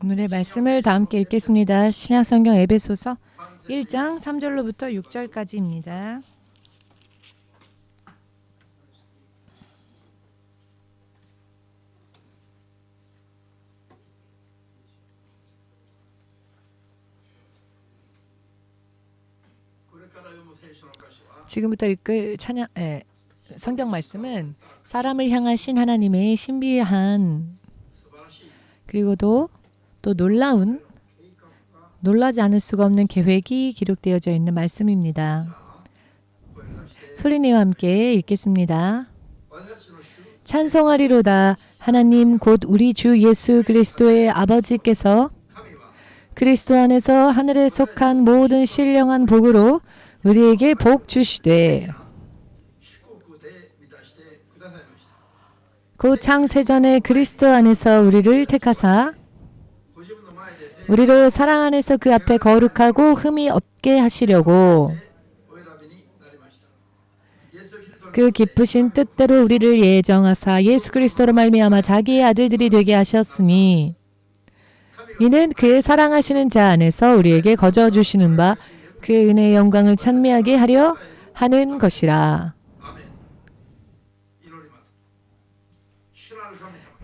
오늘의 말씀을 다 함께 읽겠습니다. 신약성경 에베소서 1장 3절로부터 6절까지입니다. 지금부터 읽을 성경 말씀은 사람을 향하신 하나님의 신비한 그리고도 또 놀라지 않을 수가 없는 계획이 기록되어져 있는 말씀입니다. 소리내와 함께 읽겠습니다. 찬송하리로다. 하나님 곧 우리 주 예수 그리스도의 아버지께서 그리스도 안에서 하늘에 속한 모든 신령한 복으로 우리에게 복 주시되 곧 창세전에 그리스도 안에서 우리를 택하사 우리로 사랑 안에서 그 앞에 거룩하고 흠이 없게 하시려고 그 기쁘신 뜻대로 우리를 예정하사 예수 그리스도로 말미암아 자기의 아들들이 되게 하셨으니 이는 그의 사랑하시는 자 안에서 우리에게 거저 주시는 바 그 은혜의 영광을 찬미하게 하려 하는 것이라.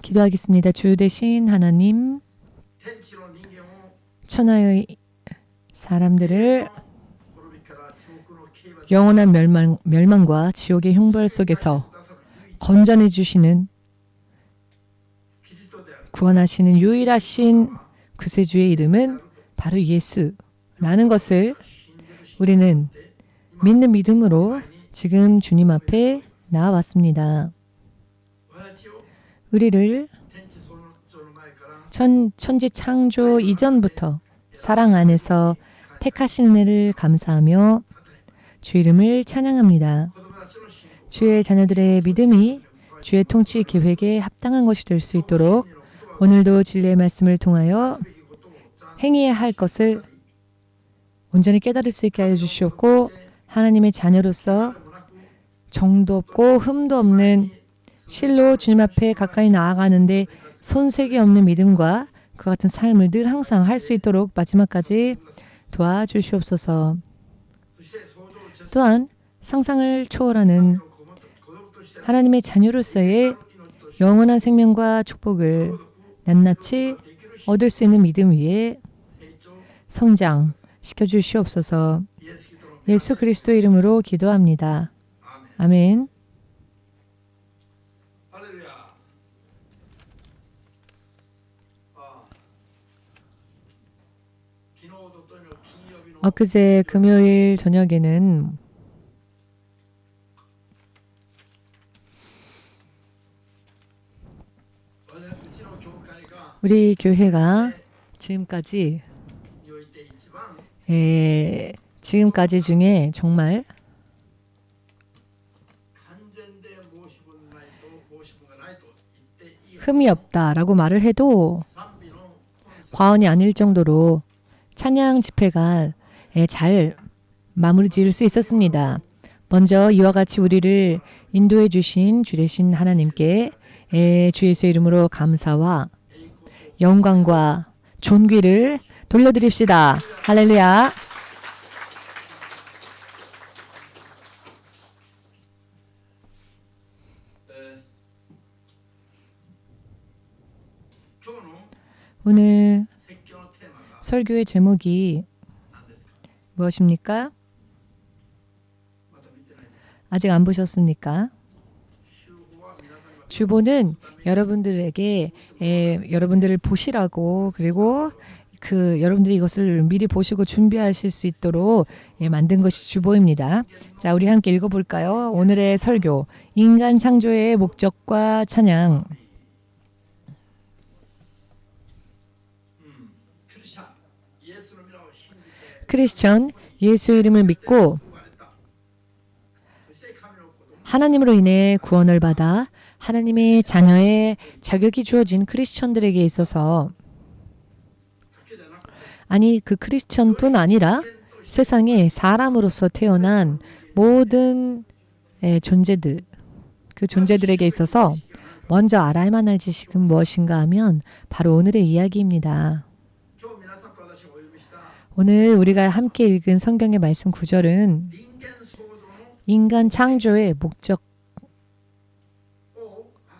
기도하겠습니다. 주 대신 하나님, 천하의 사람들을 영원한 멸망과 지옥의 형벌 속에서 건져내 주시는 구원하시는 유일하신 구세주의 이름은 바로 예수라는 것을 우리는 믿는 믿음으로 지금 주님 앞에 나와왔습니다. 우리를 천지 창조 이전부터 사랑 안에서 택하신 은혜를 감사하며 주 이름을 찬양합니다. 주의 자녀들의 믿음이 주의 통치 계획에 합당한 것이 될 수 있도록 오늘도 진리의 말씀을 통하여 행해야 할 것을 온전히 깨달을 수 있게 하여 주시옵고 하나님의 자녀로서 정도 없고 흠도 없는 실로 주님 앞에 가까이 나아가는데 손색이 없는 믿음과 그 같은 삶을 늘 항상 할 수 있도록 마지막까지 도와주시옵소서. 또한 상상을 초월하는 하나님의 자녀로서의 영원한 생명과 축복을 낱낱이 얻을 수 있는 믿음 위에 성장시켜 주시옵소서. 예수 그리스도의 이름으로 기도합니다. 아멘. 엊그제 금요일 저녁에는 우리 교회가 지금까지 중에 정말 흠이 없다라고 말을 해도 과언이 아닐 정도로 찬양 집회가 잘 마무리 지을 수 있었습니다. 먼저 이와 같이 우리를 인도해 주신 주 되신 하나님께 주 예수의 이름으로 감사와 영광과 존귀를 돌려드립시다. 할렐루야. 오늘 설교의 제목이 무엇입니까? 아직 안 보셨습니까? 주보는 여러분들에게 여러분들을 보시라고 그리고 여러분들이 이것을 미리 보시고 준비하실 수 있도록 만든 것이 주보입니다. 자, 우리 함께 읽어볼까요? 오늘의 설교, 인간 창조의 목적과 찬양. 크리스천, 예수 이름을 믿고 하나님으로 인해 구원을 받아 하나님의 자녀의 자격이 주어진 크리스천들에게 있어서 아니 그 크리스천뿐 아니라 세상에 사람으로서 태어난 모든 존재들 그 존재들에게 있어서 먼저 알아야만 할 지식은 무엇인가 하면 바로 오늘의 이야기입니다. 오늘 우리가 함께 읽은 성경의 말씀 구절은 인간 창조의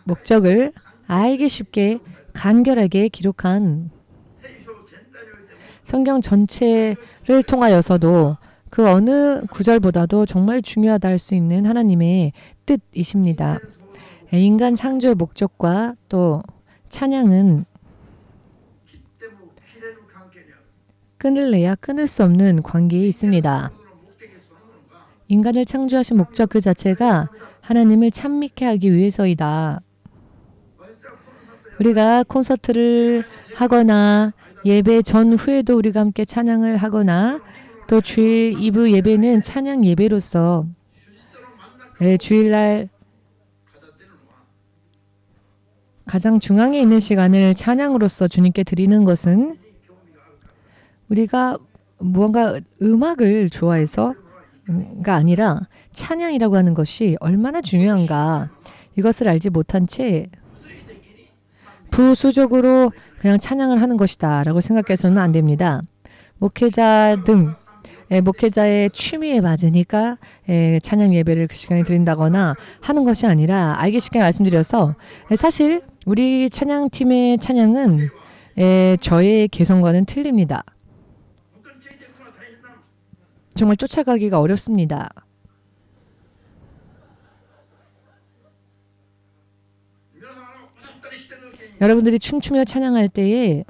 목적을 알기 쉽게 간결하게 기록한 성경 전체를 통하여서도 그 어느 구절보다도 정말 중요하다 할 수 있는 하나님의 뜻이십니다. 인간 창조의 목적과 또 찬양은 끊을래야 끊을 수 없는 관계에 있습니다. 인간을 창조하신 목적 그 자체가 하나님을 찬미케 하기 위해서이다. 우리가 콘서트를 하거나 예배 전후에도 우리가 함께 찬양을 하거나 또 주일 2부 예배는 찬양 예배로서 주일날 가장 중앙에 있는 시간을 찬양으로서 주님께 드리는 것은 우리가 무언가 음악을 좋아해서가 아니라 찬양이라고 하는 것이 얼마나 중요한가 이것을 알지 못한 채 부수적으로 그냥 찬양을 하는 것이다 라고 생각해서는 안 됩니다. 목회자 등 목회자의 취미에 맞으니까 찬양 예배를 그 시간에 드린다거나 하는 것이 아니라 알기 쉽게 말씀드려서 사실 우리 찬양팀의 찬양은 저의 개성과는 틀립니다. 정말 쫓아가기가 어렵습니다. 여러분들이 춤추며 찬양할 때에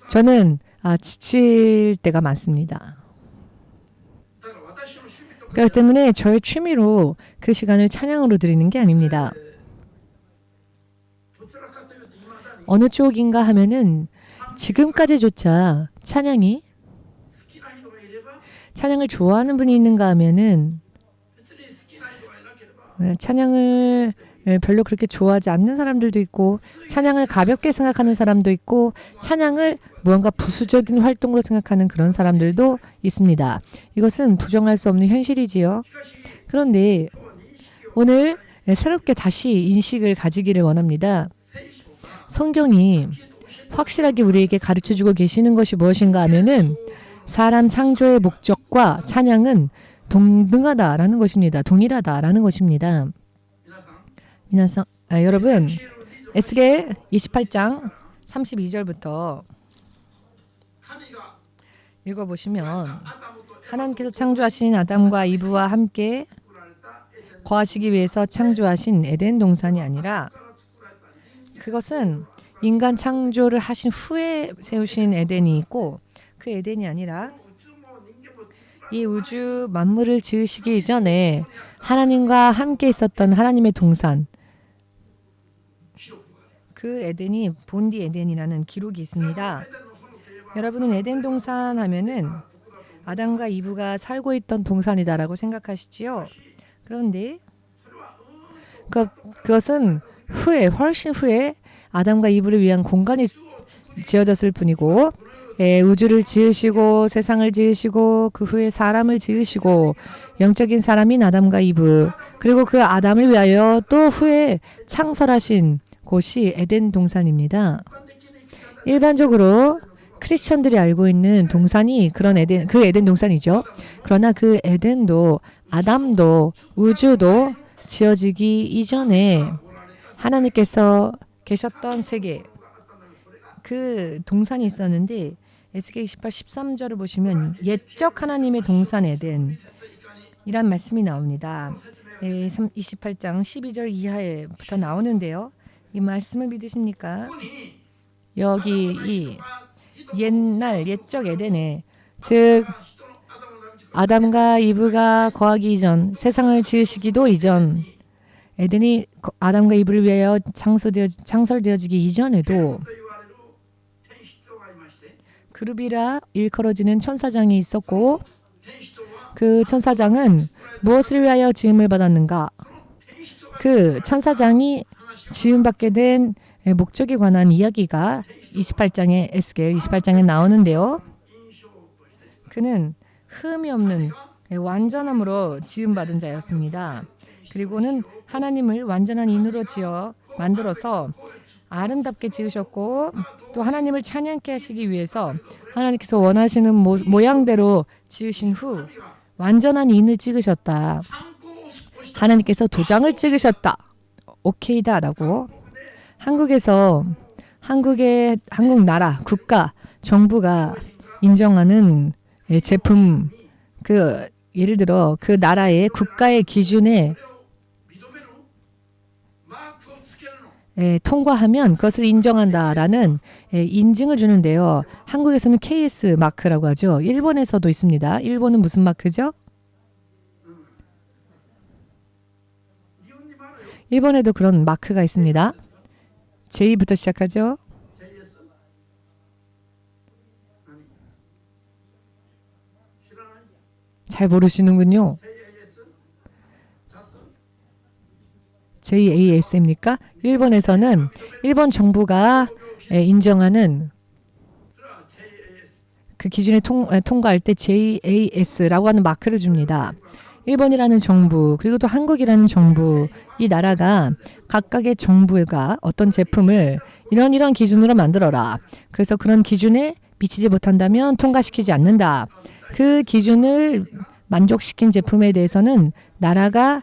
저는 지칠 때가 많습니다. 그렇기 때문에 저의 취미로 그 시간을 찬양으로 드리는 게 아닙니다. 어느 쪽인가 하면은 지금까지조차 찬양을 좋아하는 분이 있는가 하면은 찬양을 별로 그렇게 좋아하지 않는 사람들도 있고 찬양을 가볍게 생각하는 사람도 있고 찬양을 무언가 부수적인 활동으로 생각하는 그런 사람들도 있습니다. 이것은 부정할 수 없는 현실이지요. 그런데 오늘 새롭게 다시 인식을 가지기를 원합니다. 성경이 확실하게 우리에게 가르쳐주고 계시는 것이 무엇인가 하면은 사람 창조의 목적과 찬양은 동등하다라는 것입니다. 동일하다라는 것입니다. 여러분 에스겔 28장 32절부터 읽어보시면 하나님께서 창조하신 아담과 이브와 함께 거하시기 위해서 창조하신 에덴 동산이 아니라 그것은 인간 창조를 하신 후에 세우신 에덴이 있고 그 에덴이 아니라 이 우주 만물을 지으시기 이전에 하나님과 함께 있었던 하나님의 동산 그 에덴이 본디 에덴이라는 기록이 있습니다. 여러분은 에덴 동산 하면은 아담과 이브가 살고 있던 동산이다라고 생각하시지요. 그런데 그것은 훨씬 후에 아담과 이브를 위한 공간이 지어졌을 뿐이고 우주를 지으시고 세상을 지으시고 그 후에 사람을 지으시고 영적인 사람인 아담과 이브 그리고 그 아담을 위하여 또 후에 창설하신 곳이 에덴 동산입니다. 일반적으로 크리스천들이 알고 있는 동산이 그 에덴 동산이죠. 그러나 그 에덴도 아담도 우주도 지어지기 이전에 하나님께서 계셨던 세계 그 동산이 있었는데 에스겔 28, 13절을 보시면 옛적 하나님의 동산 에덴이란 말씀이 나옵니다. 28장 12절 이하에부터 나오는데요. 이 말씀을 믿으십니까? 여기 이 옛날 옛적 에덴에 즉 아담과 이브가 거하기 이전 세상을 지으시기도 이전 에덴이 아담과 이브를 위하여 창설되어지기 이전에도 그룹이라 일컬어지는 천사장이 있었고 그 천사장은 무엇을 위하여 지음을 받았는가? 그 천사장이 지음받게 된 목적에 관한 이야기가 28장에 에스겔 28장에 나오는데요. 그는 흠이 없는 완전함으로 지음받은 자였습니다. 그리고는 하나님을 완전한 인으로 지어 만들어서 아름답게 지으셨고 또 하나님을 찬양케 하시기 위해서 하나님께서 원하시는 모양대로 지으신 후 완전한 인을 찍으셨다. 하나님께서 도장을 찍으셨다. 오케이다라고 한국에서 한국 나라 국가 정부가 인정하는 제품 예를 들어 그 나라의 국가의 기준에 통과하면 그것을 인정한다라는 인증을 주는데요. 한국에서는 KS 마크라고 하죠. 일본에서도 있습니다. 일본은 무슨 마크죠? 일본에도 그런 마크가 있습니다. J부터 시작하죠. 잘 모르시는군요. JAS입니까? 일본에서는 일본 정부가 인정하는 그 기준에 통과할 때 JAS라고 하는 마크를 줍니다. 일본이라는 정부 그리고 또 한국이라는 정부 이 나라가 각각의 정부가 어떤 제품을 이런 기준으로 만들어라. 그래서 그런 기준에 미치지 못한다면 통과시키지 않는다. 그 기준을 만족시킨 제품에 대해서는 나라가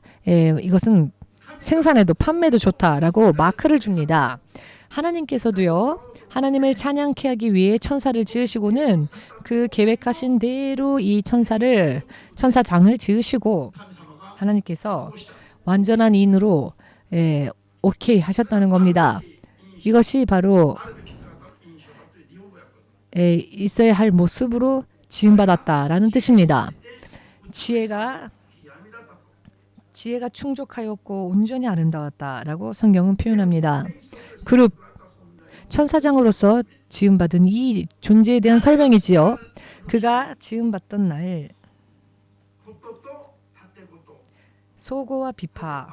이것은 생산에도 판매도 좋다라고 마크를 줍니다. 하나님께서도요. 하나님을 찬양케 하기 위해 천사를 지으시고는 그 계획하신 대로 이 천사장을 지으시고 하나님께서 완전한 인으로 오케이 하셨다는 겁니다. 이것이 바로 있어야 할 모습으로 지음받았다라는 뜻입니다. 지혜가 충족하였고 온전히 아름다웠다라고 성경은 표현합니다. 그룹 천사장으로서 지음받은 이 존재에 대한 설명이지요. 그가 지음받던 날 소고와 비파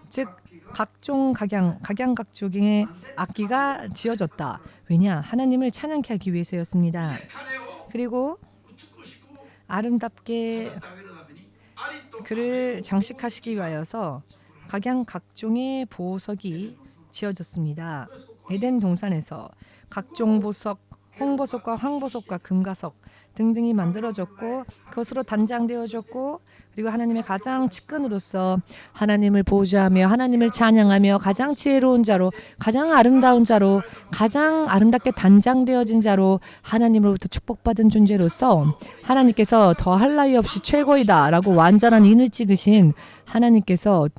즉 각종 각양각종의 악기가 지어졌다. 왜냐? 하나님을 찬양케 하기 위해서였습니다. 그리고 아름답게 그를 장식하시기 위하여서 각양각종의 보석이 지어졌습니다. 에덴 동산에서 각종 보석, 홍보석과 황보석과 금가석 등등이 만들어졌고 그것으로 단장되어졌고 그리고 하나님의 가장 측근으로서 하나님을 보좌하며 하나님을 찬양하며 가장 지혜로운 자로 가장 아름다운 자로 가장 아름답게 단장되어진 자로 하나님으로부터 축복받은 존재로서 하나님께서 더할 나위 없이 최고이다라고 완전한 인을 찍으신 하나님께서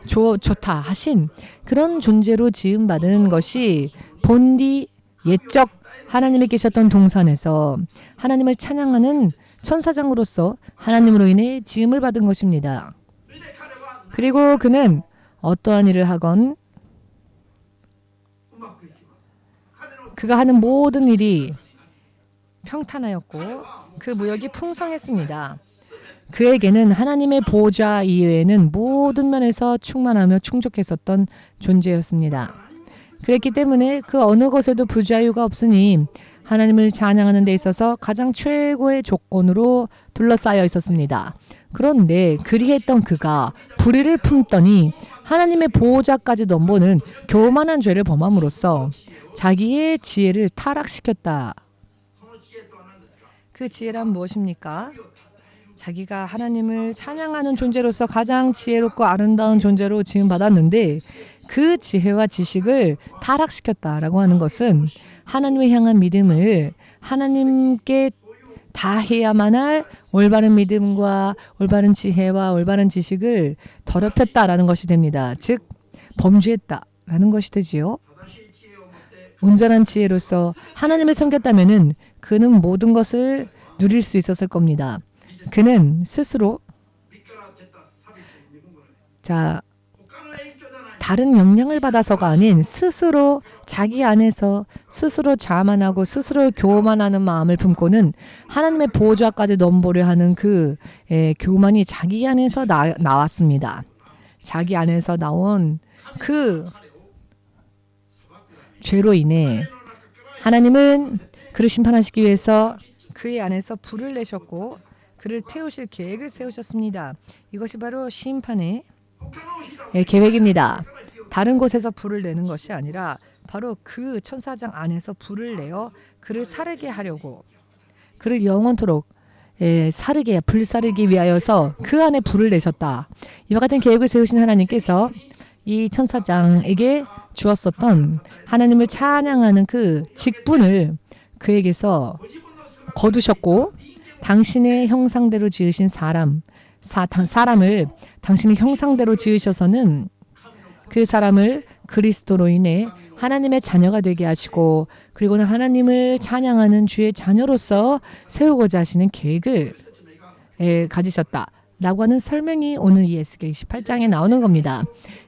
좋다 하신 그런 존재로 지음받은 것이 본디 옛적 하나님이 계셨던 동산에서 하나님을 찬양하는 천사장으로서 하나님으로 인해 지음을 받은 것입니다. 그리고 그는 어떠한 일을 하건 그가 하는 모든 일이 평탄하였고 그 무역이 풍성했습니다. 그에게는 하나님의 보좌 이외에는 모든 면에서 충만하며 충족했었던 존재였습니다. 그랬기 때문에 그 어느 것에도 부자유가 없으니 하나님을 찬양하는 데 있어서 가장 최고의 조건으로 둘러싸여 있었습니다. 그런데 그리했던 그가 불의를 품더니 하나님의 보호자까지 넘보는 교만한 죄를 범함으로써 자기의 지혜를 타락시켰다. 그 지혜란 무엇입니까? 자기가 하나님을 찬양하는 존재로서 가장 지혜롭고 아름다운 존재로 지음받았는데 그 지혜와 지식을 타락시켰다라고 하는 것은 하나님을 향한 믿음을 하나님께 다해야만 할 올바른 믿음과 올바른 지혜와 올바른 지식을 더럽혔다라는 것이 됩니다. 즉 범죄했다라는 것이 되지요. 온전한 지혜로서 하나님을 섬겼다면은 그는 모든 것을 누릴 수 있었을 겁니다. 그는 스스로 다른 영향을 받아서가 아닌 스스로 자기 안에서 스스로 자만하고 스스로 교만하는 마음을 품고는 하나님의 보호자까지 넘보려 하는 그 교만이 자기 안에서 나왔습니다. 자기 안에서 나온 그 죄로 인해 하나님은 그를 심판하시기 위해서 그의 안에서 불을 내셨고 그를 태우실 계획을 세우셨습니다. 이것이 바로 심판의 계획입니다. 다른 곳에서 불을 내는 것이 아니라 바로 그 천사장 안에서 불을 내어 그를 사르게 하려고, 그를 영원토록 불사르기 위하여서 그 안에 불을 내셨다. 이와 같은 계획을 세우신 하나님께서 이 천사장에게 주었었던 하나님을 찬양하는 그 직분을 그에게서 거두셨고, 당신의 형상대로 지으신 사람을 당신의 형상대로 지으셔서는 그 사람을 그리스도로 인해 하나님의 자녀가 되게 하시고, 그리고는 하나님을 찬양하는 주의 자녀로서 세우고자 하시는 계획을 가지셨다라고 하는 설명이 오늘 이 에스겔 28장에 나오는 겁니다.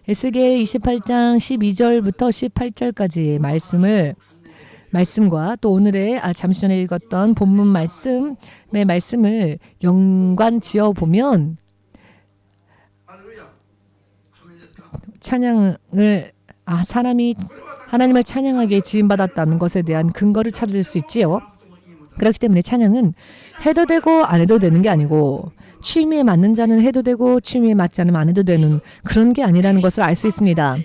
에스겔 28장 12절부터 18절까지의 말씀과 또 오늘의 잠시 전에 읽었던 본문 말씀의 말씀을 연관 지어 보면 찬양을 사람이 하나님을 찬양하기에 지음받았다는 것에 대한 근거를 찾을 수 있지요. 그렇기 때문에 찬양은 해도 되고 안 해도 되는 게 아니고, 취미에 맞는 자는 해도 되고 취미에 맞지 않으면 안 해도 되는 그런 게 아니라는 것을 알 수 있습니다.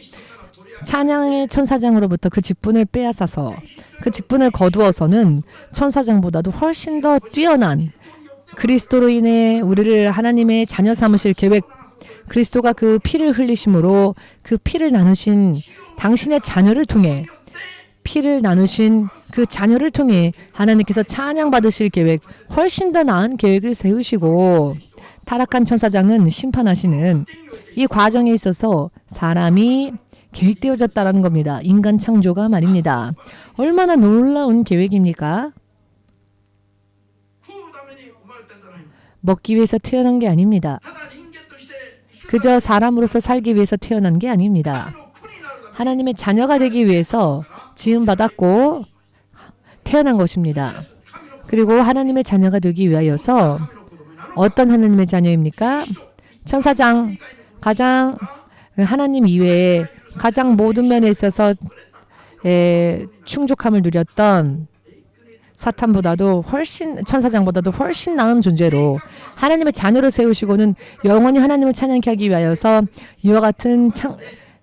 찬양의 천사장으로부터 그 직분을 빼앗아서 그 직분을 거두어서는 천사장보다도 훨씬 더 뛰어난 그리스도로 인해 우리를 하나님의 자녀 삼으실 계획, 그리스도가 그 피를 흘리심으로 그 피를 나누신 당신의 자녀를 통해, 피를 나누신 그 자녀를 통해 하나님께서 찬양받으실 계획, 훨씬 더 나은 계획을 세우시고, 타락한 천사장은 심판하시는 이 과정에 있어서 사람이 계획되어졌다라는 겁니다. 인간 창조가 말입니다. 얼마나 놀라운 계획입니까? 먹기 위해서 태어난 게 아닙니다. 그저 사람으로서 살기 위해서 태어난 게 아닙니다. 하나님의 자녀가 되기 위해서 지음받았고 태어난 것입니다. 그리고 하나님의 자녀가 되기 위하여서 어떤 하나님의 자녀입니까? 천사장, 가장 하나님 이외에 가장 모든 면에 있어서 충족함을 누렸던 사탄보다도 천사장보다도 훨씬 나은 존재로 하나님의 자녀로 세우시고는 영원히 하나님을 찬양케 하기 위하여서 이와 같은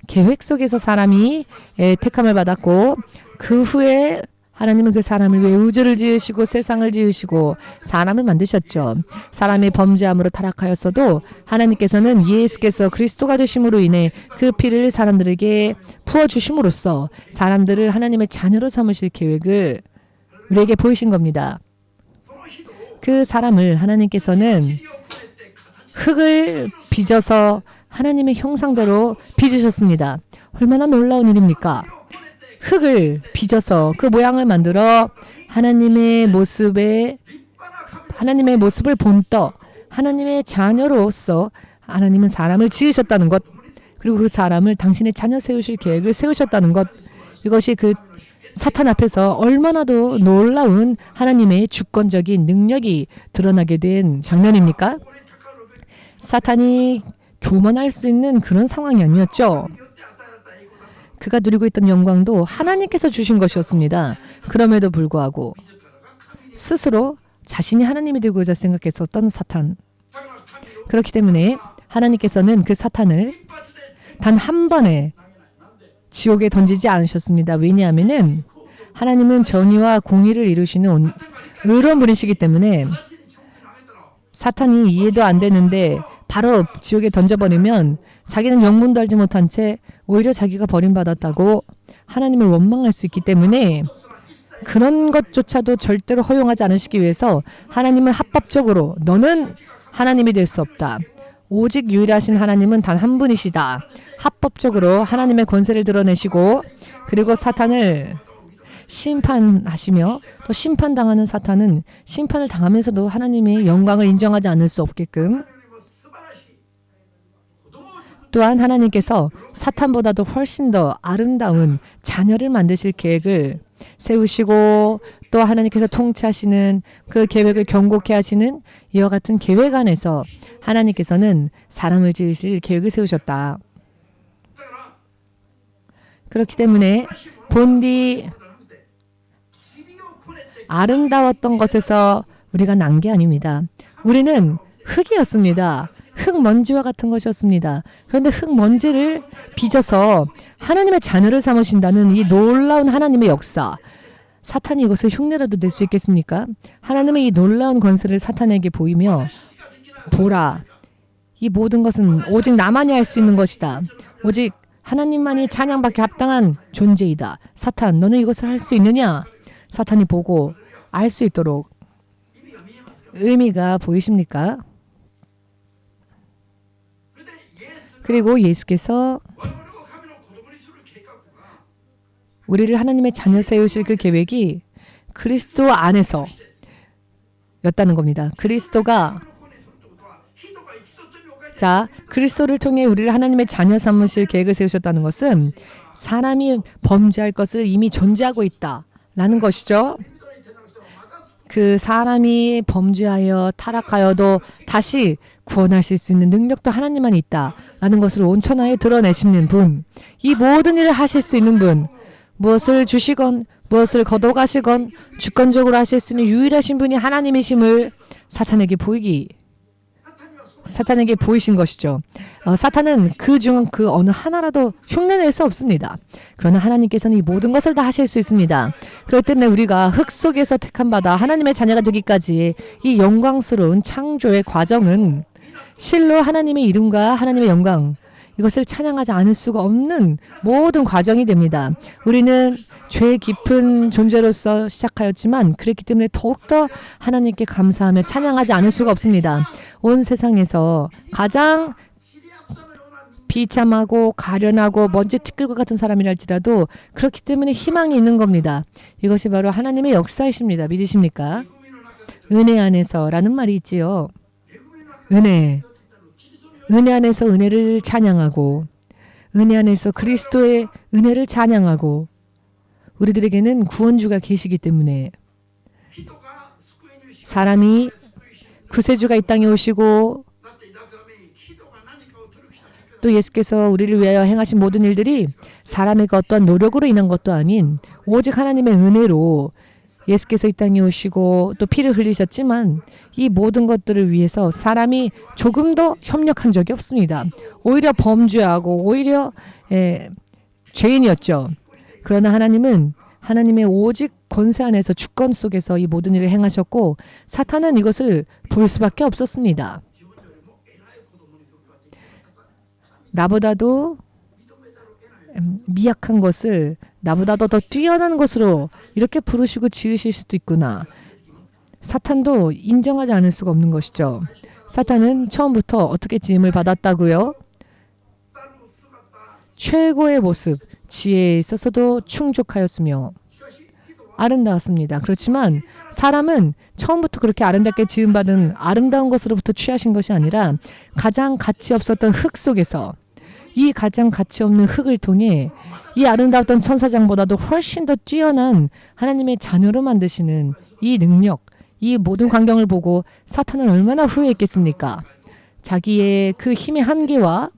계획 속에서 사람이 택함을 받았고, 그 후에 하나님은 그 사람을 위해 우주를 지으시고 세상을 지으시고 사람을 만드셨죠. 사람의 범죄함으로 타락하였어도 하나님께서는 예수께서 그리스도가 되심으로 인해 그 피를 사람들에게 부어주심으로써 사람들을 하나님의 자녀로 삼으실 계획을 우리에게 보이신 겁니다. 그 사람을 하나님께서는 흙을 빚어서 하나님의 형상대로 빚으셨습니다. 얼마나 놀라운 일입니까? 흙을 빚어서 그 모양을 만들어 하나님의 모습을 본떠 하나님의 자녀로서 하나님은 사람을 지으셨다는 것, 그리고 그 사람을 당신의 자녀 세우실 계획을 세우셨다는 것, 이것이 그 사탄 앞에서 얼마나도 놀라운 하나님의 주권적인 능력이 드러나게 된 장면입니까? 사탄이 교만할 수 있는 그런 상황이 아니었죠. 그가 누리고 있던 영광도 하나님께서 주신 것이었습니다. 그럼에도 불구하고 스스로 자신이 하나님이 되고자 생각했었던 사탄. 그렇기 때문에 하나님께서는 그 사탄을 단 한 번에 지옥에 던지지 않으셨습니다. 왜냐하면 하나님은 정의와 공의를 이루시는 의로운 분이시기 때문에 사탄이 이해도 안 되는데 바로 지옥에 던져버리면 자기는 영문도 알지 못한 채 오히려 자기가 버림받았다고 하나님을 원망할 수 있기 때문에 그런 것조차도 절대로 허용하지 않으시기 위해서 하나님은 합법적으로 너는 하나님이 될 수 없다. 오직 유일하신 하나님은 단 한 분이시다. 합법적으로 하나님의 권세를 드러내시고, 그리고 사탄을 심판하시며, 또 심판당하는 사탄은 심판을 당하면서도 하나님의 영광을 인정하지 않을 수 없게끔, 또한 하나님께서 사탄보다도 훨씬 더 아름다운 자녀를 만드실 계획을 세우시고, 또 하나님께서 통치하시는 그 계획을 경고케 하시는 이와 같은 계획 안에서 하나님께서는 사람을 지으실 계획을 세우셨다. 그렇기 때문에 본디 아름다웠던 것에서 우리가 난 게 아닙니다. 우리는 흙이었습니다. 흙먼지와 같은 것이었습니다. 그런데 흙먼지를 빚어서 하나님의 자녀를 삼으신다는 이 놀라운 하나님의 역사. 사탄이 이것을 흉내라도 낼 수 있겠습니까? 하나님의 이 놀라운 권세를 사탄에게 보이며 보라, 이 모든 것은 오직 나만이 할 수 있는 것이다. 오직 하나님만이 찬양받기 합당한 존재이다. 사탄, 너는 이것을 할 수 있느냐? 사탄이 보고 알 수 있도록 의미가 보이십니까? 그리고 예수께서 우리를 하나님의 자녀 세우실 그 계획이 그리스도 안에서 였다는 겁니다. 그리스도를 통해 우리를 하나님의 자녀 삼으실 계획을 세우셨다는 것은 사람이 범죄할 것을 이미 존재하고 있다라는 것이죠. 그 사람이 범죄하여 타락하여도 다시 구원하실 수 있는 능력도 하나님만 있다라는 것을 온천하에 드러내시는 분, 이 모든 일을 하실 수 있는 분, 무엇을 주시건 무엇을 거둬가시건 주권적으로 하실 수 있는 유일하신 분이 하나님이심을 사탄에게 보이신 것이죠. 사탄은 그 중 그 어느 하나라도 흉내낼 수 없습니다. 그러나 하나님께서는 이 모든 것을 다 하실 수 있습니다. 그렇기 때문에 우리가 흙 속에서 택함 받아 하나님의 자녀가 되기까지 이 영광스러운 창조의 과정은 실로 하나님의 이름과 하나님의 영광, 이것을 찬양하지 않을 수가 없는 모든 과정이 됩니다. 우리는 죄 깊은 존재로서 시작하였지만 그렇기 때문에 더욱더 하나님께 감사하며 찬양하지 않을 수가 없습니다. 온 세상에서 가장 비참하고 가련하고 먼지 티끌과 같은 사람이랄지라도 그렇기 때문에 희망이 있는 겁니다. 이것이 바로 하나님의 역사이십니다. 믿으십니까? 은혜 안에서라는 말이 있지요. 은혜 안에서 은혜를 찬양하고 은혜 안에서 그리스도의 은혜를 찬양하고 우리들에게는 구원주가 계시기 때문에 사람이 구세주가 이 땅에 오시고 또 예수께서 우리를 위하여 행하신 모든 일들이 사람에게 어떤 노력으로 인한 것도 아닌 오직 하나님의 은혜로 예수께서 이 땅에 오시고 또 피를 흘리셨지만 이 모든 것들을 위해서 사람이 조금도 협력한 적이 없습니다. 오히려 범죄하고 오히려 죄인이었죠. 그러나 하나님은 하나님의 오직 권세 안에서 주권 속에서 이 모든 일을 행하셨고 사탄은 이것을 볼 수밖에 없었습니다. 나보다도 미약한 것을 나보다도 더 뛰어난 것으로 이렇게 부르시고 지으실 수도 있구나. 사탄도 인정하지 않을 수가 없는 것이죠. 사탄은 처음부터 어떻게 지음을 받았다고요? 최고의 모습, 지혜에 있어서도 충족하였으며 아름다웠습니다. 그렇지만 사람은 처음부터 그렇게 아름답게 지음받은 아름다운 것으로부터 취하신 것이 아니라 가장 가치 없었던 흙 속에서 이 가장 가치 없는 흙을 통해 이 아름다웠던 천사장보다도 훨씬 더 뛰어난 하나님의 자녀로 만드시는 이 능력, 이 모든 광경을 보고 사탄은 얼마나 후회했겠습니까? 자기의 그 힘의 한계와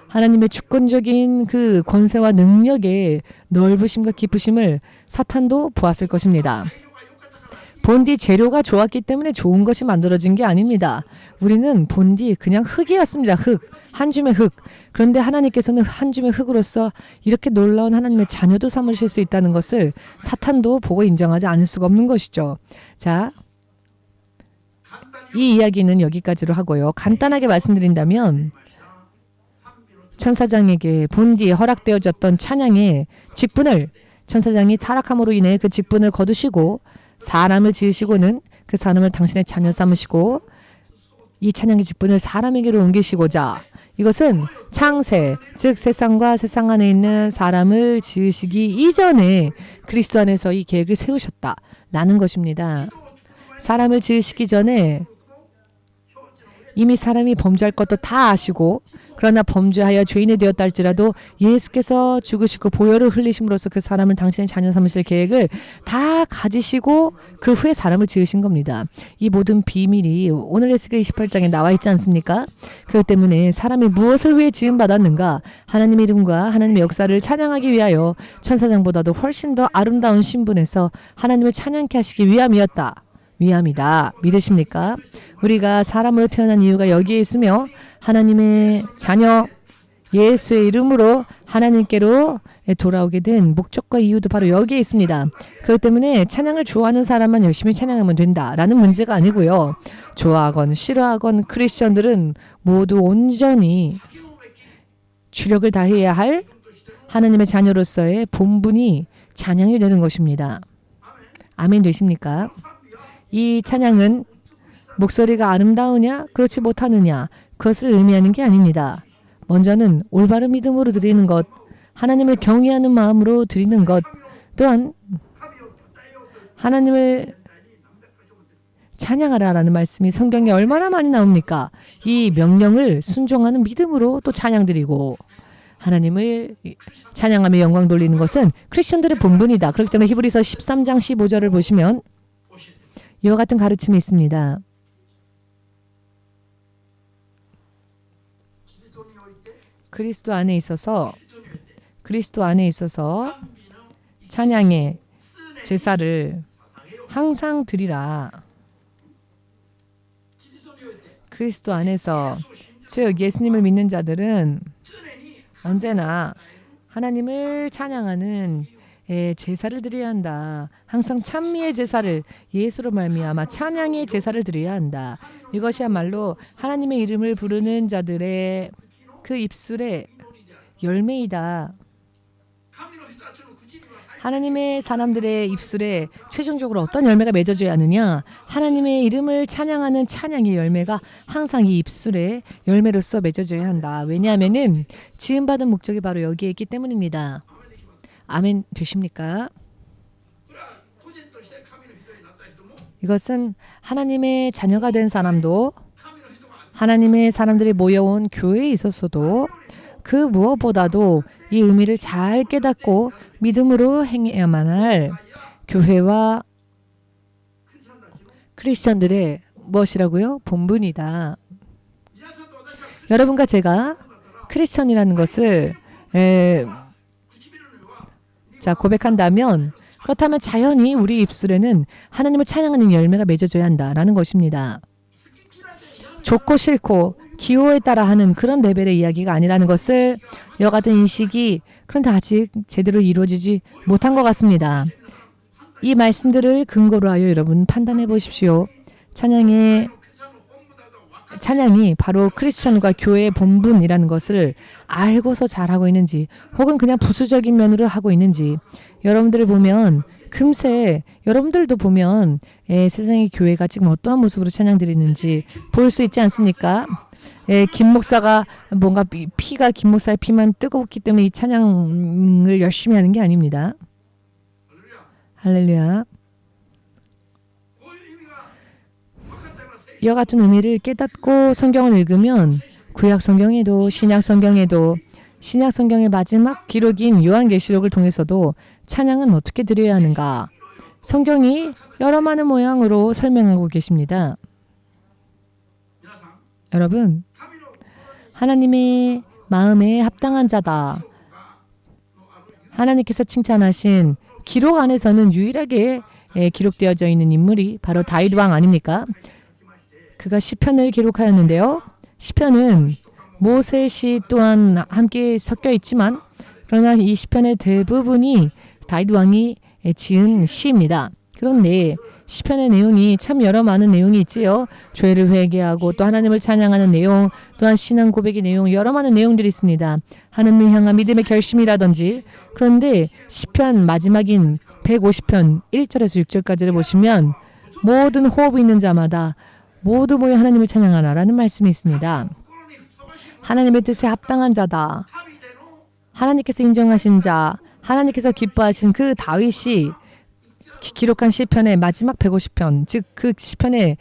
하나님의 주권적인 그 권세와 능력의 넓으심과 깊으심을 사탄도 보았을 것입니다. 본디 재료가 좋았기 때문에 좋은 것이 만들어진 게 아닙니다. 우리는 본디 그냥 흙이었습니다. 한 줌의 흙. 그런데 하나님께서는 한 줌의 흙으로서 이렇게 놀라운 하나님의 자녀도 삼으실 수 있다는 것을 사탄도 보고 인정하지 않을 수가 없는 것이죠. 자, 이 이야기는 여기까지로 하고요. 간단하게 말씀드린다면 천사장에게 본디에 허락되어졌던 찬양의 직분을 천사장이 타락함으로 인해 그 직분을 거두시고 사람을 지으시고는 그 사람을 당신의 자녀 삼으시고 이 찬양의 직분을 사람에게로 옮기시고자 이것은 창세, 즉 세상과 세상 안에 있는 사람을 지으시기 이전에 그리스도 안에서 이 계획을 세우셨다라는 것입니다. 사람을 지으시기 전에 이미 사람이 범죄할 것도 다 아시고 그러나 범죄하여 죄인이 되었다 할지라도 예수께서 죽으시고 보혈을 흘리심으로써 그 사람을 당신의 자녀 삼으실 계획을 다 가지시고 그 후에 사람을 지으신 겁니다. 이 모든 비밀이 오늘 에스겔 28장에 나와 있지 않습니까? 그렇기 때문에 사람이 무엇을 위해 지음받았는가? 하나님의 이름과 하나님의 역사를 찬양하기 위하여 천사장보다도 훨씬 더 아름다운 신분에서 하나님을 찬양케 하시기 위함이었다. 위함이다. 믿으십니까? 우리가 사람으로 태어난 이유가 여기에 있으며 하나님의 자녀 예수의 이름으로 하나님께로 돌아오게 된 목적과 이유도 바로 여기에 있습니다. 그렇기 때문에 찬양을 좋아하는 사람만 열심히 찬양하면 된다라는 문제가 아니고요. 좋아하건 싫어하건 크리스천들은 모두 온전히 주력을 다해야 할 하나님의 자녀로서의 본분이 찬양이 되는 것입니다. 아멘 되십니까? 이 찬양은 목소리가 아름다우냐 그렇지 못하느냐 그것을 의미하는 게 아닙니다. 먼저는 올바른 믿음으로 드리는 것, 하나님을 경외하는 마음으로 드리는 것, 또한 하나님을 찬양하라라는 말씀이 성경에 얼마나 많이 나옵니까? 이 명령을 순종하는 믿음으로 또 찬양드리고 하나님을 찬양하며 영광 돌리는 것은 크리스천들의 본분이다. 그렇기 때문에 히브리서 13장 15절을 보시면 이와 같은 가르침이 있습니다. 그리스도 안에 있어서 찬양의 제사를 항상 드리라. 그리스도 안에서 즉 예수님을 믿는 자들은 언제나 하나님을 찬양하는 제사를 드려야 한다. 항상 찬미의 제사를 예수로 말미암아 찬양의 제사를 드려야 한다. 이것이야말로 하나님의 이름을 부르는 자들의 그 입술의 열매이다. 하나님의 사람들의 입술에 최종적으로 어떤 열매가 맺어져야 하느냐? 하나님의 이름을 찬양하는 찬양의 열매가 항상 이 입술의 열매로서 맺어져야 한다. 왜냐하면은 지음받은 목적이 바로 여기에 있기 때문입니다. 아멘 되십니까? 이것은 하나님의 자녀가 된 사람도 하나님의 사람들이 모여온 교회에 있었어도 그 무엇보다도 이 의미를 잘 깨닫고 믿음으로 행해야만 할 교회와 크리스천들의 무엇이라고요? 본분이다. 여러분과 제가 크리스천이라는 것을 고백한다면 그렇다면 자연히 우리 입술에는 하나님을 찬양하는 열매가 맺어져야 한다라는 것입니다. 좋고 싫고 기호에 따라 하는 그런 레벨의 이야기가 아니라는 것을 이와 같은 인식이 그런데 아직 제대로 이루어지지 못한 것 같습니다. 이 말씀들을 근거로 하여 여러분 판단해 보십시오. 찬양이 바로 크리스천과 교회의 본분이라는 것을 알고서 잘하고 있는지 혹은 그냥 부수적인 면으로 하고 있는지 여러분들을 보면 금세 여러분들도 보면 세상의 교회가 지금 어떠한 모습으로 찬양드리는지 볼 수 있지 않습니까? 김 목사가 뭔가 피가 김 목사의 피만 뜨겁기 때문에 이 찬양을 열심히 하는 게 아닙니다. 할렐루야. 이와 같은 의미를 깨닫고 성경을 읽으면 구약 성경에도 신약 성경의 마지막 기록인 요한계시록을 통해서도 찬양은 어떻게 드려야 하는가 성경이 여러 많은 모양으로 설명하고 계십니다. 여러분, 하나님의 마음에 합당한 자다. 하나님께서 칭찬하신 기록 안에서는 유일하게 기록되어져 있는 인물이 바로 다윗 왕 아닙니까? 그가 시편을 기록하였는데요. 시편은 모세시 또한 함께 섞여 있지만 그러나 이 시편의 대부분이 다윗 왕이 지은 시입니다. 그런데 시편의 내용이 참 여러 많은 내용이 있지요. 죄를 회개하고 또 하나님을 찬양하는 내용, 또한 신앙 고백의 내용, 여러 많은 내용들이 있습니다. 하나님을 향한 믿음의 결심이라든지. 그런데 시편 마지막인 150편 1절에서 6절까지를 보시면 모든 호흡이 있는 자마다 모두 모여 하나님을 찬양하라라는 말씀이 있습니다. 하나님의 뜻에 합당한 자다. 하나님께서 인정하신 자, 하나님께서 기뻐하신 그 다윗이 기록한 시편의 마지막 150편, 즉 그 시편의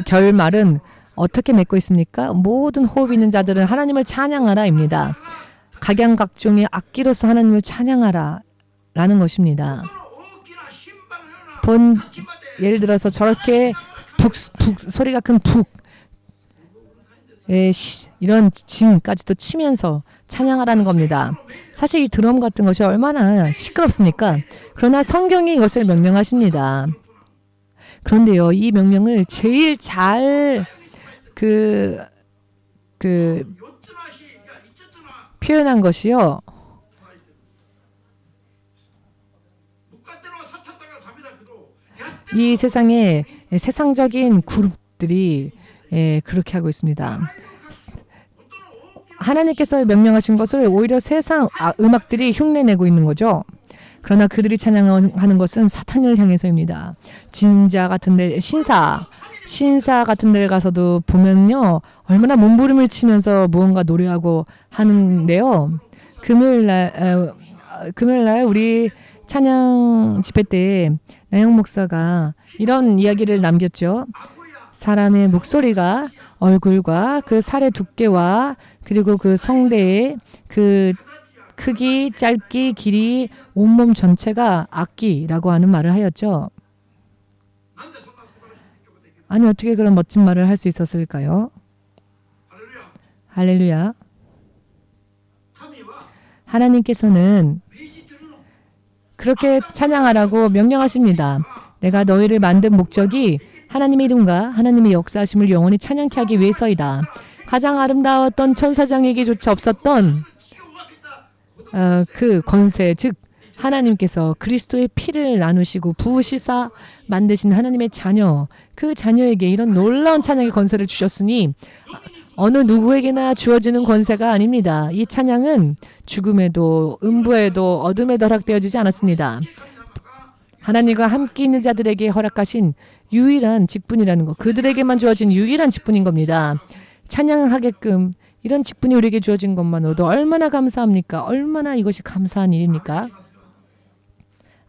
결말은 어떻게 맺고 있습니까? 모든 호흡 있는 자들은 하나님을 찬양하라입니다. 각양각종의 악기로서 하나님을 찬양하라 라는 것입니다. 예를 들어서 저렇게 소리가 큰 이런 징까지도 치면서 찬양하라는 겁니다. 사실 이 드럼 같은 것이 얼마나 시끄럽습니까? 그러나 성경이 이것을 명령하십니다. 그런데요, 이 명령을 제일 잘 그 표현한 것이요. 이 세상에 세상적인 그룹들이 그렇게 하고 있습니다. 하나님께서 명령하신 것을 오히려 세상 음악들이 흉내내고 있는 거죠. 그러나 그들이 찬양하는 것은 사탄을 향해서입니다. 진자 같은 데 신사 같은 데 가서도 보면요. 얼마나 몸부림을 치면서 무언가 노래하고 하는데요. 금요일 날 우리 찬양 집회 때 나영 목사가 이런 이야기를 남겼죠. 사람의 목소리가 얼굴과 그 살의 두께와 그리고 그 성대의 그 크기, 짧기, 길이, 온몸 전체가 악기라고 하는 말을 하였죠. 아니 어떻게 그런 멋진 말을 할 수 있었을까요? 할렐루야. 하나님께서는 그렇게 찬양하라고 명령하십니다. 내가 너희를 만든 목적이 하나님의 이름과 하나님의 역사하심을 영원히 찬양케 하기 위해서이다. 가장 아름다웠던 천사장에게조차 없었던 그 권세, 즉 하나님께서 그리스도의 피를 나누시고 부으시사 만드신 하나님의 자녀, 그 자녀에게 이런 놀라운 찬양의 권세를 주셨으니 어느 누구에게나 주어지는 권세가 아닙니다. 이 찬양은 죽음에도 음부에도 어둠에도 허락되어지지 않았습니다. 하나님과 함께 있는 자들에게 허락하신 유일한 직분이라는 것, 그들에게만 주어진 유일한 직분인 겁니다. 찬양하게끔 이런 직분이 우리에게 주어진 것만으로도 얼마나 감사합니까? 얼마나 이것이 감사한 일입니까?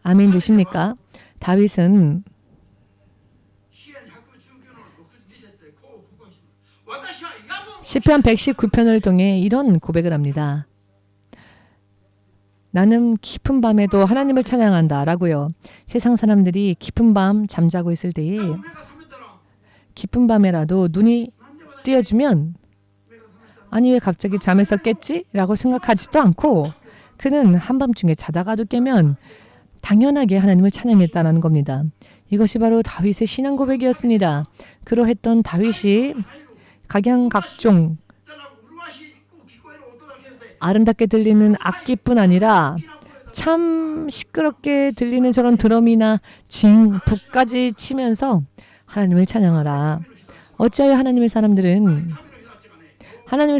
아멘 되십니까? 다윗은 시편 119편을 통해 이런 고백을 합니다. 나는 깊은 밤에도 하나님을 찬양한다 라고요. 세상 사람들이 깊은 밤 잠자고 있을 때에 깊은 밤에라도 눈이 띄어지면 아니 왜 갑자기 잠에서 깼지? 라고 생각하지도 않고 그는 한밤중에 자다가도 깨면 당연하게 하나님을 찬양했다는 겁니다. 이것이 바로 다윗의 신앙 고백이었습니다. 그러했던 다윗이 각양각종 아름답게 들리는 악기뿐 아니라 참 시끄럽게 들리는 저런 드럼이나 북까지 치면서 하나님을 찬양하라. 어찌하여 하나님의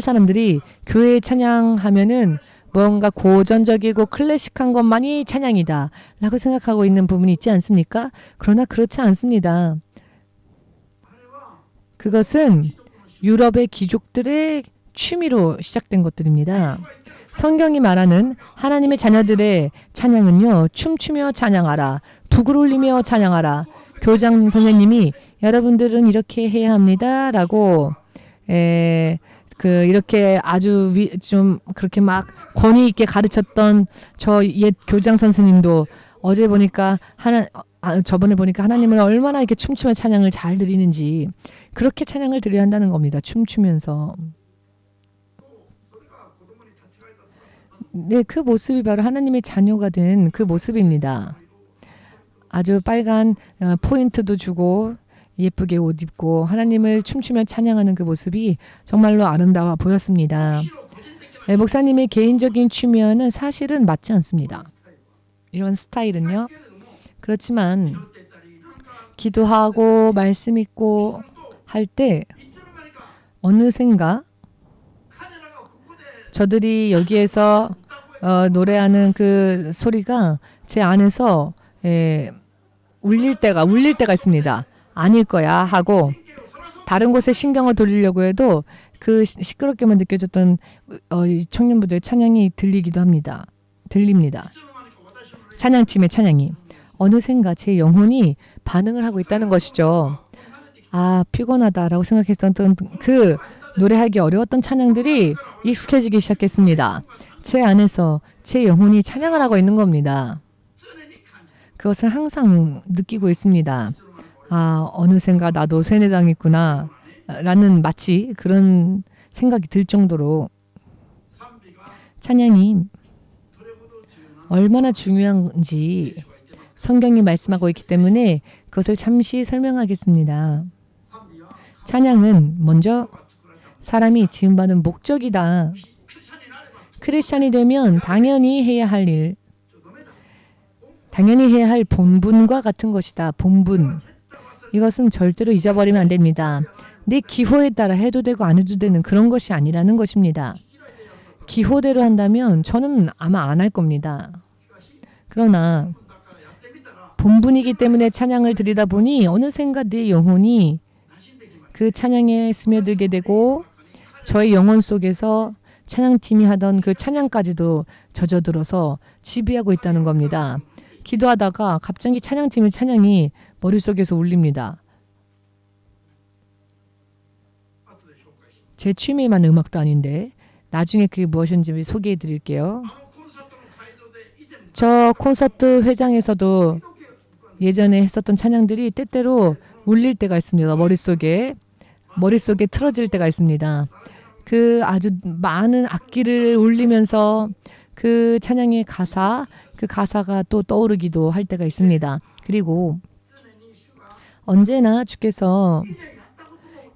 사람들이 교회에 찬양하면은 뭔가 고전적이고 클래식한 것만이 찬양이다 라고 생각하고 있는 부분이 있지 않습니까? 그러나 그렇지 않습니다. 그것은 유럽의 귀족들의 취미로 시작된 것들입니다. 성경이 말하는 하나님의 자녀들의 찬양은요. 춤추며 찬양하라. 북을 울리며 찬양하라. 교장 선생님이 여러분들은 이렇게 해야 합니다. 라고 이렇게 아주 좀 그렇게 막 권위 있게 가르쳤던 저 옛 교장 선생님도 어제 보니까 저번에 보니까 하나님을 얼마나 이렇게 춤추며 찬양을 잘 드리는지 그렇게 찬양을 드려야 한다는 겁니다. 춤추면서. 네, 그 모습이 바로 하나님의 자녀가 된 그 모습입니다. 아주 빨간 포인트도 주고 예쁘게 옷 입고 하나님을 춤추며 찬양하는 그 모습이 정말로 아름다워 보였습니다. 네, 목사님의 개인적인 취미와는 사실은 맞지 않습니다. 이런 스타일은요. 그렇지만 기도하고 말씀 읽고 할 때 어느샌가 저들이 여기에서 노래하는 그 소리가 제 안에서 울릴 때가 있습니다. 아닐 거야 하고 다른 곳에 신경을 돌리려고 해도 그 시끄럽게만 느껴졌던 청년부들의 찬양이 들립니다. 찬양팀의 찬양이. 어느샌가 제 영혼이 반응을 하고 있다는 것이죠. 아, 피곤하다라고 생각했던 그 노래하기 어려웠던 찬양들이 익숙해지기 시작했습니다. 제 안에서 제 영혼이 찬양을 하고 있는 겁니다. 그것을 항상 느끼고 있습니다. 아, 어느샌가 나도 세뇌당했구나 라는 마치 그런 생각이 들 정도로 찬양이 얼마나 중요한지 성경이 말씀하고 있기 때문에 그것을 잠시 설명하겠습니다. 찬양은 먼저 사람이 지음받은 목적이다. 크리스찬이 되면 당연히 해야 할 일, 당연히 해야 할 본분과 같은 것이다. 본분. 이것은 절대로 잊어버리면 안 됩니다. 내 기호에 따라 해도 되고 안 해도 되는 그런 것이 아니라는 것입니다. 기호대로 한다면 저는 아마 안 할 겁니다. 그러나 본분이기 때문에 찬양을 드리다 보니 어느샌가 내 영혼이 그 찬양에 스며들게 되고 저의 영혼 속에서 찬양팀이 하던 그 찬양까지도 젖어들어서 지배하고 있다는 겁니다. 기도하다가 갑자기 찬양팀의 찬양이 머릿속에서 울립니다. 제 취미만 음악도 아닌데 나중에 그게 무엇인지 소개해 드릴게요. 저 콘서트 회장에서도 예전에 했었던 찬양들이 때때로 울릴 때가 있습니다. 머릿속에 틀어질 때가 있습니다. 그 아주 많은 악기를 울리면서 그 찬양의 그 가사가 또 떠오르기도 할 때가 있습니다. 그리고 언제나 주께서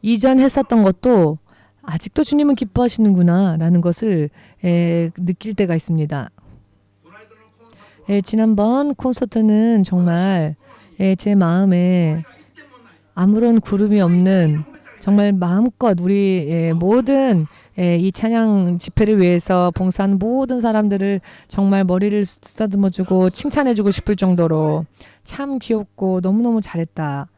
이전 했었던 것도 아직도 주님은 기뻐하시는구나 라는 것을 느낄 때가 있습니다. 지난번 콘서트는 정말 제 마음에 아무런 구름이 없는 정말 마음껏 우리 모든 이 찬양 집회를 위해서 봉사한 모든 사람들을 정말 머리를 쓰다듬어주고 칭찬해주고 싶을 정도로 참 귀엽고 너무너무 잘했다.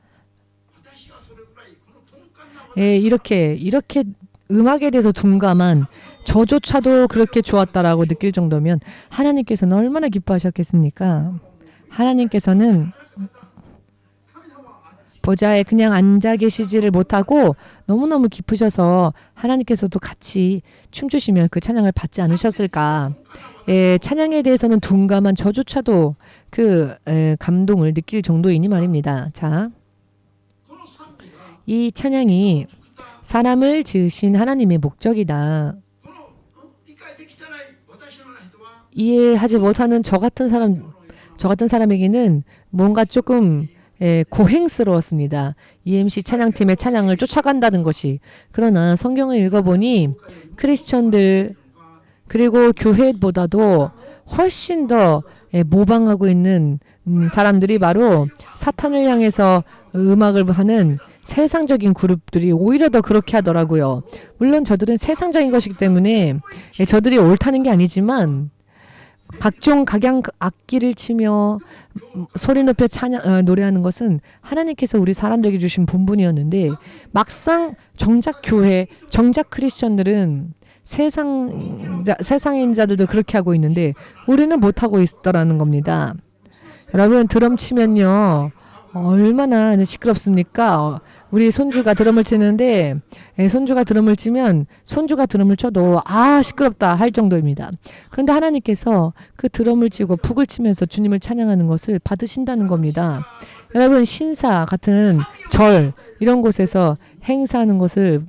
이렇게 음악에 대해서 둔감한 저조차도 그렇게 좋았다라고 느낄 정도면 하나님께서는 얼마나 기뻐하셨겠습니까? 하나님께서는 보좌에 그냥 앉아 계시지를 못하고 너무너무 기쁘셔서 하나님께서도 같이 춤추시면 그 찬양을 받지 않으셨을까. 찬양에 대해서는 둔감한 저조차도 그 감동을 느낄 정도이니 말입니다. 자, 이 찬양이 사람을 지으신 하나님의 목적이다. 이해하지 못하는 저 같은 사람에게는 뭔가 조금 고행스러웠습니다. EMC 찬양팀의 찬양을 쫓아간다는 것이. 그러나 성경을 읽어보니 크리스천들 그리고 교회보다도 훨씬 더 모방하고 있는 사람들이 바로 사탄을 향해서 음악을 하는 세상적인 그룹들이 오히려 더 그렇게 하더라고요. 물론 저들은 세상적인 것이기 때문에 저들이 옳다는 게 아니지만 각종 각양 악기를 치며 소리 높여 노래하는 것은 하나님께서 우리 사람들에게 주신 본분이었는데 막상 정작 교회, 정작 크리스천들은 세상인 자들도 그렇게 하고 있는데 우리는 못하고 있더라는 겁니다. 여러분 드럼 치면요 얼마나 시끄럽습니까? 우리 손주가 드럼을 치는데 손주가 드럼을 치면 손주가 드럼을 쳐도 시끄럽다 할 정도입니다. 그런데 하나님께서 그 드럼을 치고 북을 치면서 주님을 찬양하는 것을 받으신다는 겁니다. 여러분 신사 같은 절 이런 곳에서 행사하는 것을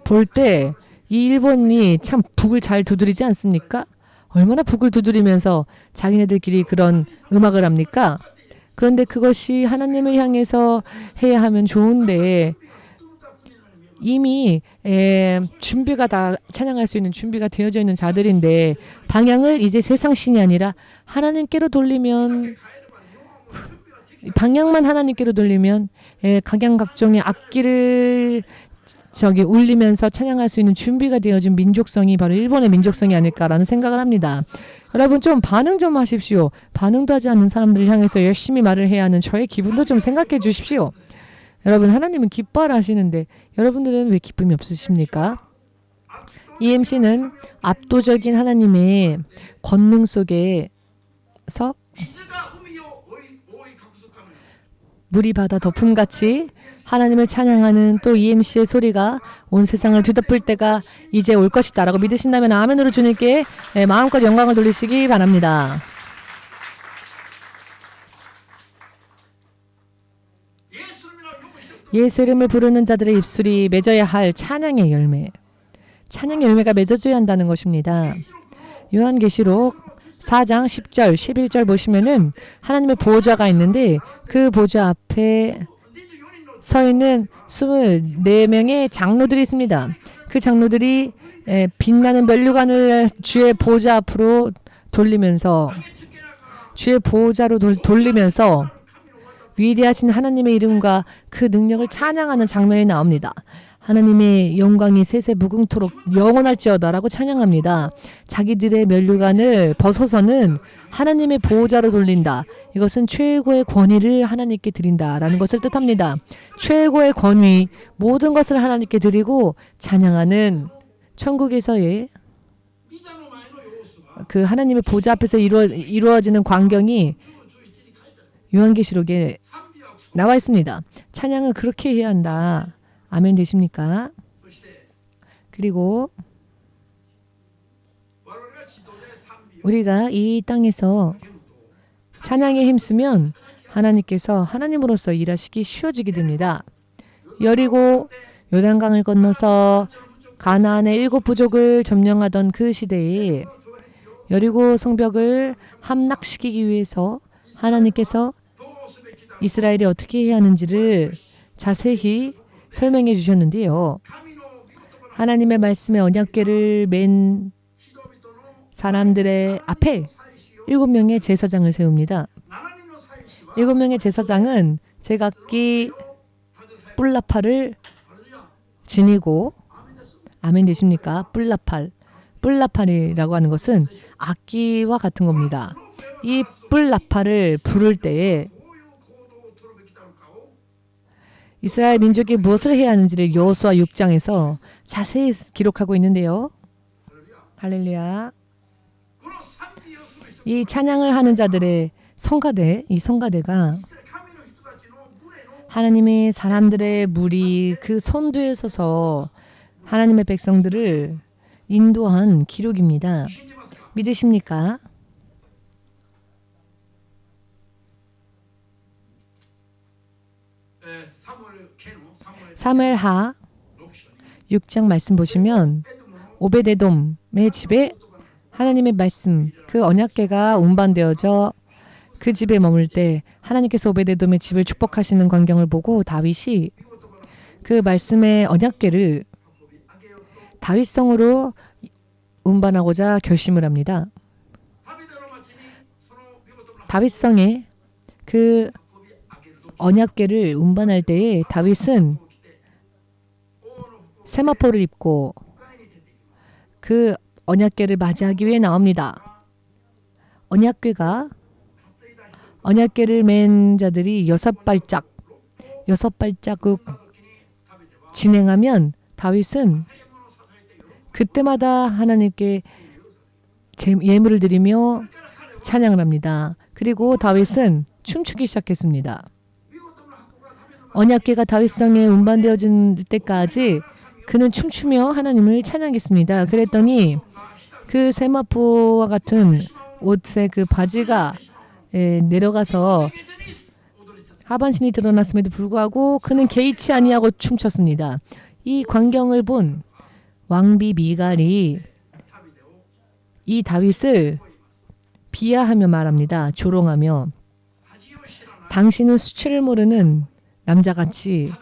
볼 때 이 일본이 참 북을 잘 두드리지 않습니까? 얼마나 북을 두드리면서 자기네들끼리 그런 음악을 합니까? 그런데 그것이 하나님을 향해서 해야 하면 좋은데 이미 준비가 다 찬양할 수 있는 준비가 되어져 있는 자들인데 방향을 이제 세상 신이 아니라 하나님께로 돌리면 방향만 하나님께로 돌리면 각양각종의 악기를 울리면서 찬양할 수 있는 준비가 되어진 민족성이 바로 일본의 민족성이 아닐까라는 생각을 합니다. 여러분 좀 반응 좀 하십시오. 반응도 하지 않는 사람들을 향해서 열심히 말을 해야 하는 저의 기분도 좀 생각해 주십시오. 여러분 하나님은 기뻐하라 하시는데 여러분들은 왜 기쁨이 없으십니까? EMC는 압도적인 하나님의 권능 속에서 물이 바다 덮음같이 하나님을 찬양하는 또 EMC의 소리가 온 세상을 뒤덮을 때가 이제 올 것이다 라고 믿으신다면 아멘으로 주님께 마음껏 영광을 돌리시기 바랍니다. 예수 이름을 부르는 자들의 입술이 맺어야 할 찬양의 열매. 찬양의 열매가 맺어져야 한다는 것입니다. 요한계시록 4장 10절, 11절 보시면은 하나님의 보좌가 있는데 그 보좌 앞에 서 있는 24명의 장로들이 있습니다. 그 장로들이 빛나는 면류관을 주의 보좌 앞으로 돌리면서 주의 보좌로 돌리면서 위대하신 하나님의 이름과 그 능력을 찬양하는 장면이 나옵니다. 하나님의 영광이 세세 무궁토록 영원할지어다라고 찬양합니다. 자기들의 면류관을 벗어서는 하나님의 보호자로 돌린다. 이것은 최고의 권위를 하나님께 드린다라는 것을 뜻합니다. 최고의 권위, 모든 것을 하나님께 드리고 찬양하는 천국에서의 그 하나님의 보좌 앞에서 이루어지는 광경이 요한계시록에 나와 있습니다. 찬양은 그렇게 해야 한다. 아멘 되십니까? 그리고 우리가 이 땅에서 찬양에 힘쓰면 하나님께서 하나님으로서 일하시기 쉬워지게 됩니다. 여리고 요단강을 건너서 가나안의 7 부족을 점령하던 그 시대에 여리고 성벽을 함락시키기 위해서 하나님께서 이스라엘이 어떻게 해야 하는지를 자세히 설명해 주셨는데요. 하나님의 말씀의 언약궤를 맨 사람들의 앞에 7명의 제사장을 세웁니다. 7명의 제사장은 제각기 뿔나팔을 지니고 아멘 되십니까? 뿔나팔이라고 하는 것은 악기와 같은 겁니다. 이 뿔나팔을 부를 때에 이스라엘 민족이 무엇을 해야 하는지를 여호수아 6장에서 자세히 기록하고 있는데요. 할렐루야. 이 찬양을 하는 자들의 성가대, 이 성가대가 하나님의 사람들의 무리 그 선두에 서서 하나님의 백성들을 인도한 기록입니다. 믿으십니까? 사무엘하 6장 말씀 보시면 오베데돔의 집에 하나님의 말씀 그 언약궤가 운반되어져 그 집에 머물 때 하나님께서 오베데돔의 집을 축복하시는 광경을 보고 다윗이 그 말씀의 언약궤를 다윗성으로 운반하고자 결심을 합니다. 다윗성에 그 언약궤를 운반할 때에 다윗은 세마포를 입고 그 언약궤를 맞이하기 위해 나옵니다. 언약궤를 맨 자들이 6발자국 진행하면 다윗은 그때마다 하나님께 예물을 드리며 찬양을 합니다. 그리고 다윗은 춤추기 시작했습니다. 언약궤가 다윗성에 운반되어진 때까지 그는 춤추며 하나님을 찬양했습니다. 그랬더니 그 세마포와 같은 옷의 그 바지가 내려가서 하반신이 드러났음에도 불구하고 그는 개의치 아니하고 춤췄습니다. 이 광경을 본 왕비 미갈이 이 다윗을 비하하며 말합니다. 조롱하며 당신은 수치를 모르는 남자같이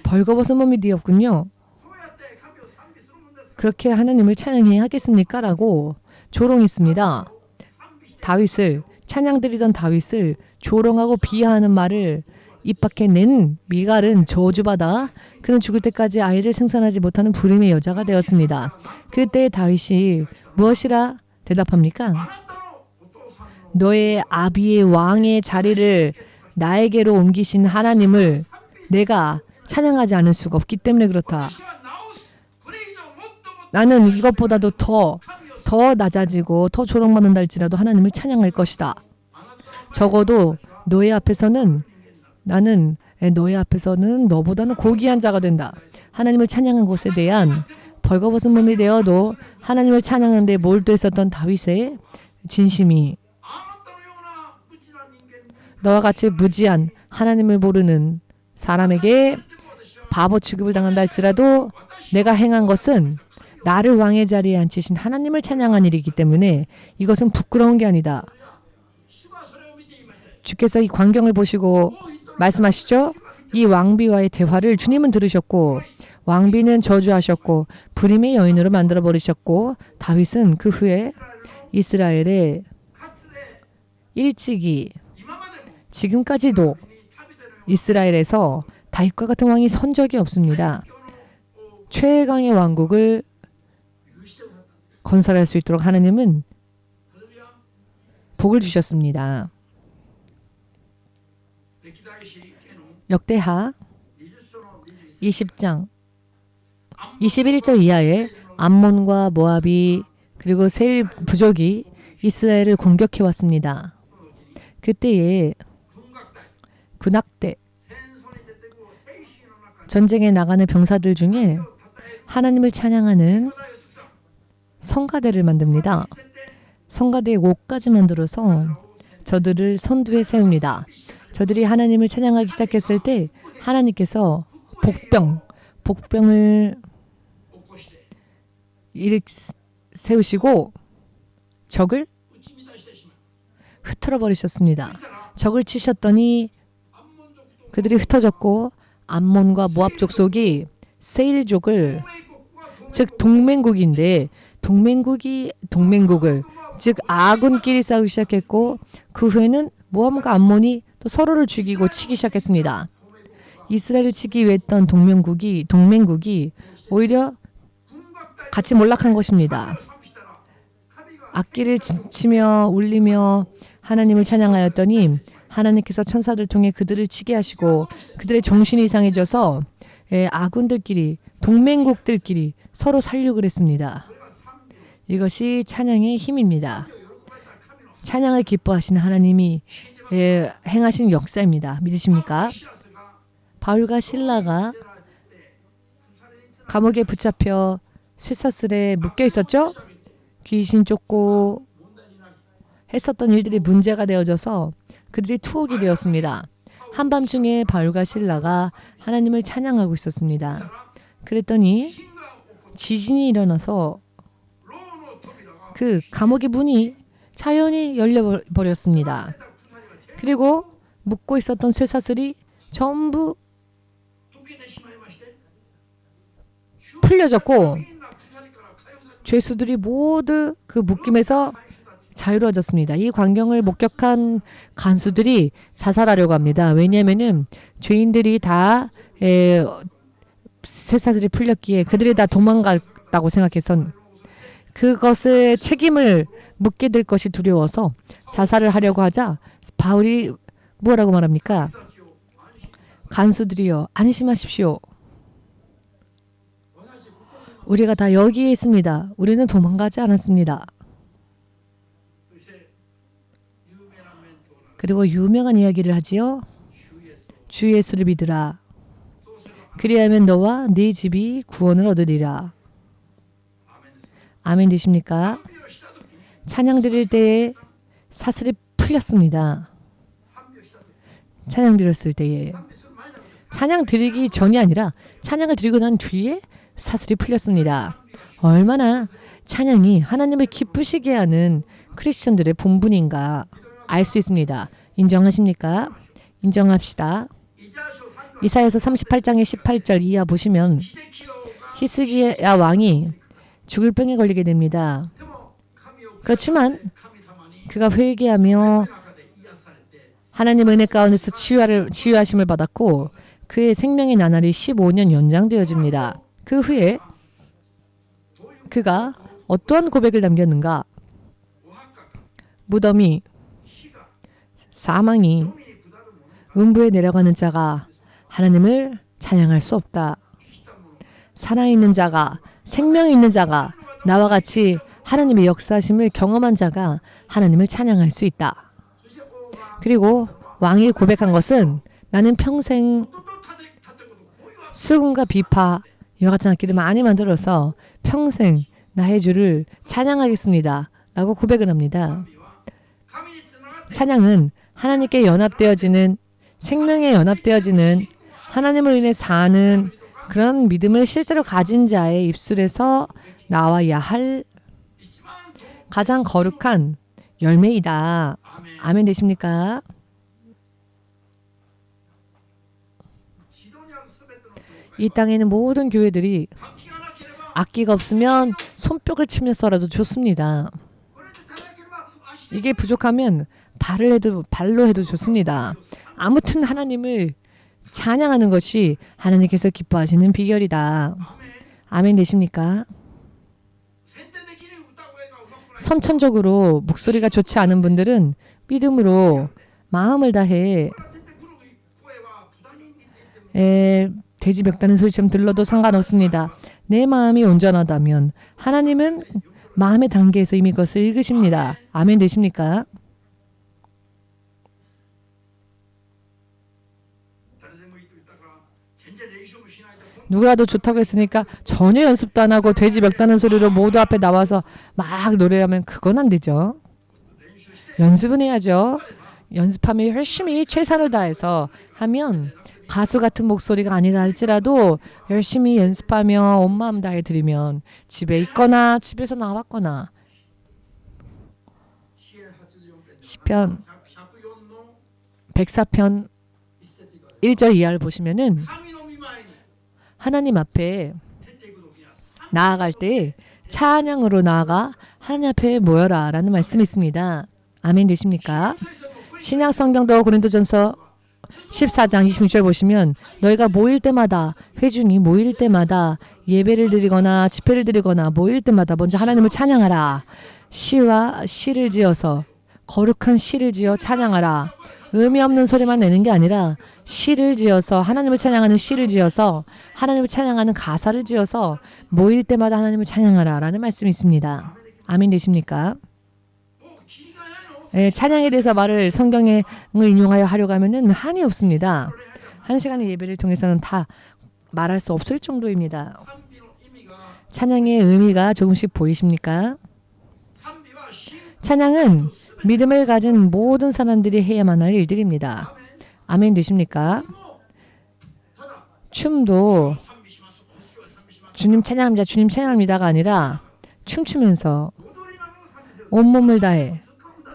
벌거벗은 몸이 되었군요. 그렇게 하나님을 찬양해야 하겠습니까? 라고 조롱했습니다. 다윗을 찬양드리던 다윗을 조롱하고 비하하는 말을 입 밖에 낸 미갈은 저주받아 그는 죽을 때까지 아이를 생산하지 못하는 불임의 여자가 되었습니다. 그때 다윗이 무엇이라 대답합니까? 너의 아비의 왕의 자리를 나에게로 옮기신 하나님을 내가 찬양하지 않을 수가 없기 때문에 그렇다. 나는 이것보다도 더 낮아지고 더 조롱받는다 할지라도 하나님을 찬양할 것이다. 적어도 너의 앞에서는 나는 너의 앞에서는 너보다는 고귀한 자가 된다. 하나님을 찬양한 것에 대한 벌거벗은 몸이 되어도 하나님을 찬양하는 데 몰두했었던 다윗의 진심이 너와 같이 무지한 하나님을 모르는 사람에게 바보 취급을 당한다 할지라도 내가 행한 것은 나를 왕의 자리에 앉히신 하나님을 찬양한 일이기 때문에 이것은 부끄러운 게 아니다. 주께서 이 광경을 보시고 말씀하시죠. 이 왕비와의 대화를 주님은 들으셨고 왕비는 저주하셨고 불임의 여인으로 만들어버리셨고 다윗은 그 후에 이스라엘의 일찍이 지금까지도 이스라엘에서 다윗과 같은 왕이 선 적이 없습니다. 최강의 왕국을 건설할 수 있도록 하나님은 복을 주셨습니다. 역대하 20장 21절 이하에 암몬과 모압이 그리고 세일 부족이 이스라엘을 공격해 왔습니다. 그때에 군악대 전쟁에 나가는 병사들 중에 하나님을 찬양하는 성가대를 만듭니다. 성가대에 5까지 만들어서 저들을 선두에 세웁니다. 저들이 하나님을 찬양하기 시작했을 때 하나님께서 복병을 세우시고 적을 흩어져 버리셨습니다. 적을 치셨더니 그들이 흩어졌고 암몬과 모압 족속이 세일족을 즉 동맹국을 즉 아군끼리 싸우기 시작했고 그 후에는 모압과 암몬이 또 서로를 죽이고 치기 시작했습니다. 이스라엘을 치기 위해 했던 동맹국이 오히려 같이 몰락한 것입니다. 악기를 치며 울리며 하나님을 찬양하였더니 하나님께서 천사들 통해 그들을 치게 하시고 그들의 정신이 이상해져서 아군들끼리 동맹국들끼리 서로 살육을 했습니다. 이것이 찬양의 힘입니다. 찬양을 기뻐하시는 하나님이 행하신 역사입니다. 믿으십니까? 바울과 실라가 감옥에 붙잡혀 쇠사슬에 묶여 있었죠? 귀신 쫓고 했었던 일들이 문제가 되어져서 그들이 투옥이 되었습니다. 한밤중에 바울과 실라가 하나님을 찬양하고 있었습니다. 그랬더니 지진이 일어나서 그 감옥의 문이 자연히 열려버렸습니다. 그리고 묶고 있었던 쇠사슬이 전부 풀려졌고 죄수들이 모두 그 묶임에서 자유로워졌습니다. 이 광경을 목격한 간수들이 자살하려고 합니다. 왜냐하면 죄인들이 다 쇠사슬이 풀렸기에 그들이 다 도망갔다고 생각해서 그것의 책임을 묻게 될 것이 두려워서 자살을 하려고 하자 바울이 뭐라고 말합니까? 간수들이여 안심하십시오. 우리가 다 여기에 있습니다. 우리는 도망가지 않았습니다. 그리고 유명한 이야기를 하지요. 주 예수를 믿으라. 그리하면 너와 네 집이 구원을 얻으리라. 아멘 되십니까? 찬양 드릴 때에 사슬이 풀렸습니다. 찬양 드렸을 때에 찬양 드리기 전이 아니라 찬양을 드리고 난 뒤에 사슬이 풀렸습니다. 얼마나 찬양이 하나님을 기쁘시게 하는 크리스천들의 본분인가 알 수 있습니다. 인정하십니까? 인정합시다. 이사야서 38장의 18절 이하 보시면 히스기야 왕이 죽을 병에 걸리게 됩니다. 그렇지만 그가 회개하며 하나님 은혜 가운데서 치유하심을 받았고 그의 생명의 나날이 15년 연장되어집니다. 그 후에 그가 어떠한 고백을 남겼는가? 무덤이 사망이 음부에 내려가는 자가 하나님을 찬양할 수 없다. 살아있는 자가 생명이 있는 자가 나와 같이 하나님의 역사심을 경험한 자가 하나님을 찬양할 수 있다. 그리고 왕이 고백한 것은 나는 평생 수금과 비파 이와 같은 악기를 많이 만들어서 평생 나의 주를 찬양하겠습니다. 라고 고백을 합니다. 찬양은 하나님께 연합되어지는 생명에 연합되어지는 하나님을 인해 사는 그런 믿음을 실제로 가진 자의 입술에서 나와야 할 가장 거룩한 열매이다. 아멘 되십니까? 이 땅에 있는 모든 교회들이 악기가 없으면 손뼉을 치면서라도 좋습니다. 이게 부족하면 발로 해도 좋습니다. 아무튼 하나님을 찬양하는 것이 하나님께서 기뻐하시는 비결이다. 아멘 되십니까? 선천적으로 목소리가 좋지 않은 분들은 믿음으로 마음을 다해 돼지 멱다는 소리처럼 들러도 상관없습니다. 내 마음이 온전하다면 하나님은 마음의 단계에서 이미 그것을 읽으십니다. 아멘 되십니까? 누구라도 좋다고 했으니까 전혀 연습도 안 하고 돼지 멱다는 소리로 모두 앞에 나와서 막 노래하면 그건 안 되죠. 연습은 해야죠. 연습하면 열심히 최선을 다해서 하면 가수 같은 목소리가 아니라 할지라도 열심히 연습하며 온 마음 다해 드리면 집에 있거나 집에서 나왔거나 시편 104편 1절 이하를 보시면은 하나님 앞에 나아갈 때 찬양으로 나아가 하나님 앞에 모여라 라는 말씀이 있습니다. 아멘 되십니까? 신약 성경도 고린도전서 14장 26절 보시면 너희가 모일 때마다 회중이 모일 때마다 예배를 드리거나 집회를 드리거나 모일 때마다 먼저 하나님을 찬양하라. 시와 시를 지어서 거룩한 시를 지어 찬양하라. 의미 없는 소리만 내는 게 아니라 시를 지어서 하나님을 찬양하는 시를 지어서 하나님을 찬양하는 가사를 지어서 모일 때마다 하나님을 찬양하라 라는 말씀이 있습니다. 아멘 되십니까? 찬양에 대해서 말을 성경을 인용하여 하려고 하면은 한이 없습니다. 한 시간의 예배를 통해서는 다 말할 수 없을 정도입니다. 찬양의 의미가 조금씩 보이십니까? 찬양은 믿음을 가진 모든 사람들이 해야만 할 일들입니다. 아멘 되십니까? 춤도 주님 찬양합니다. 주님 찬양합니다가 아니라 춤추면서 온몸을 다해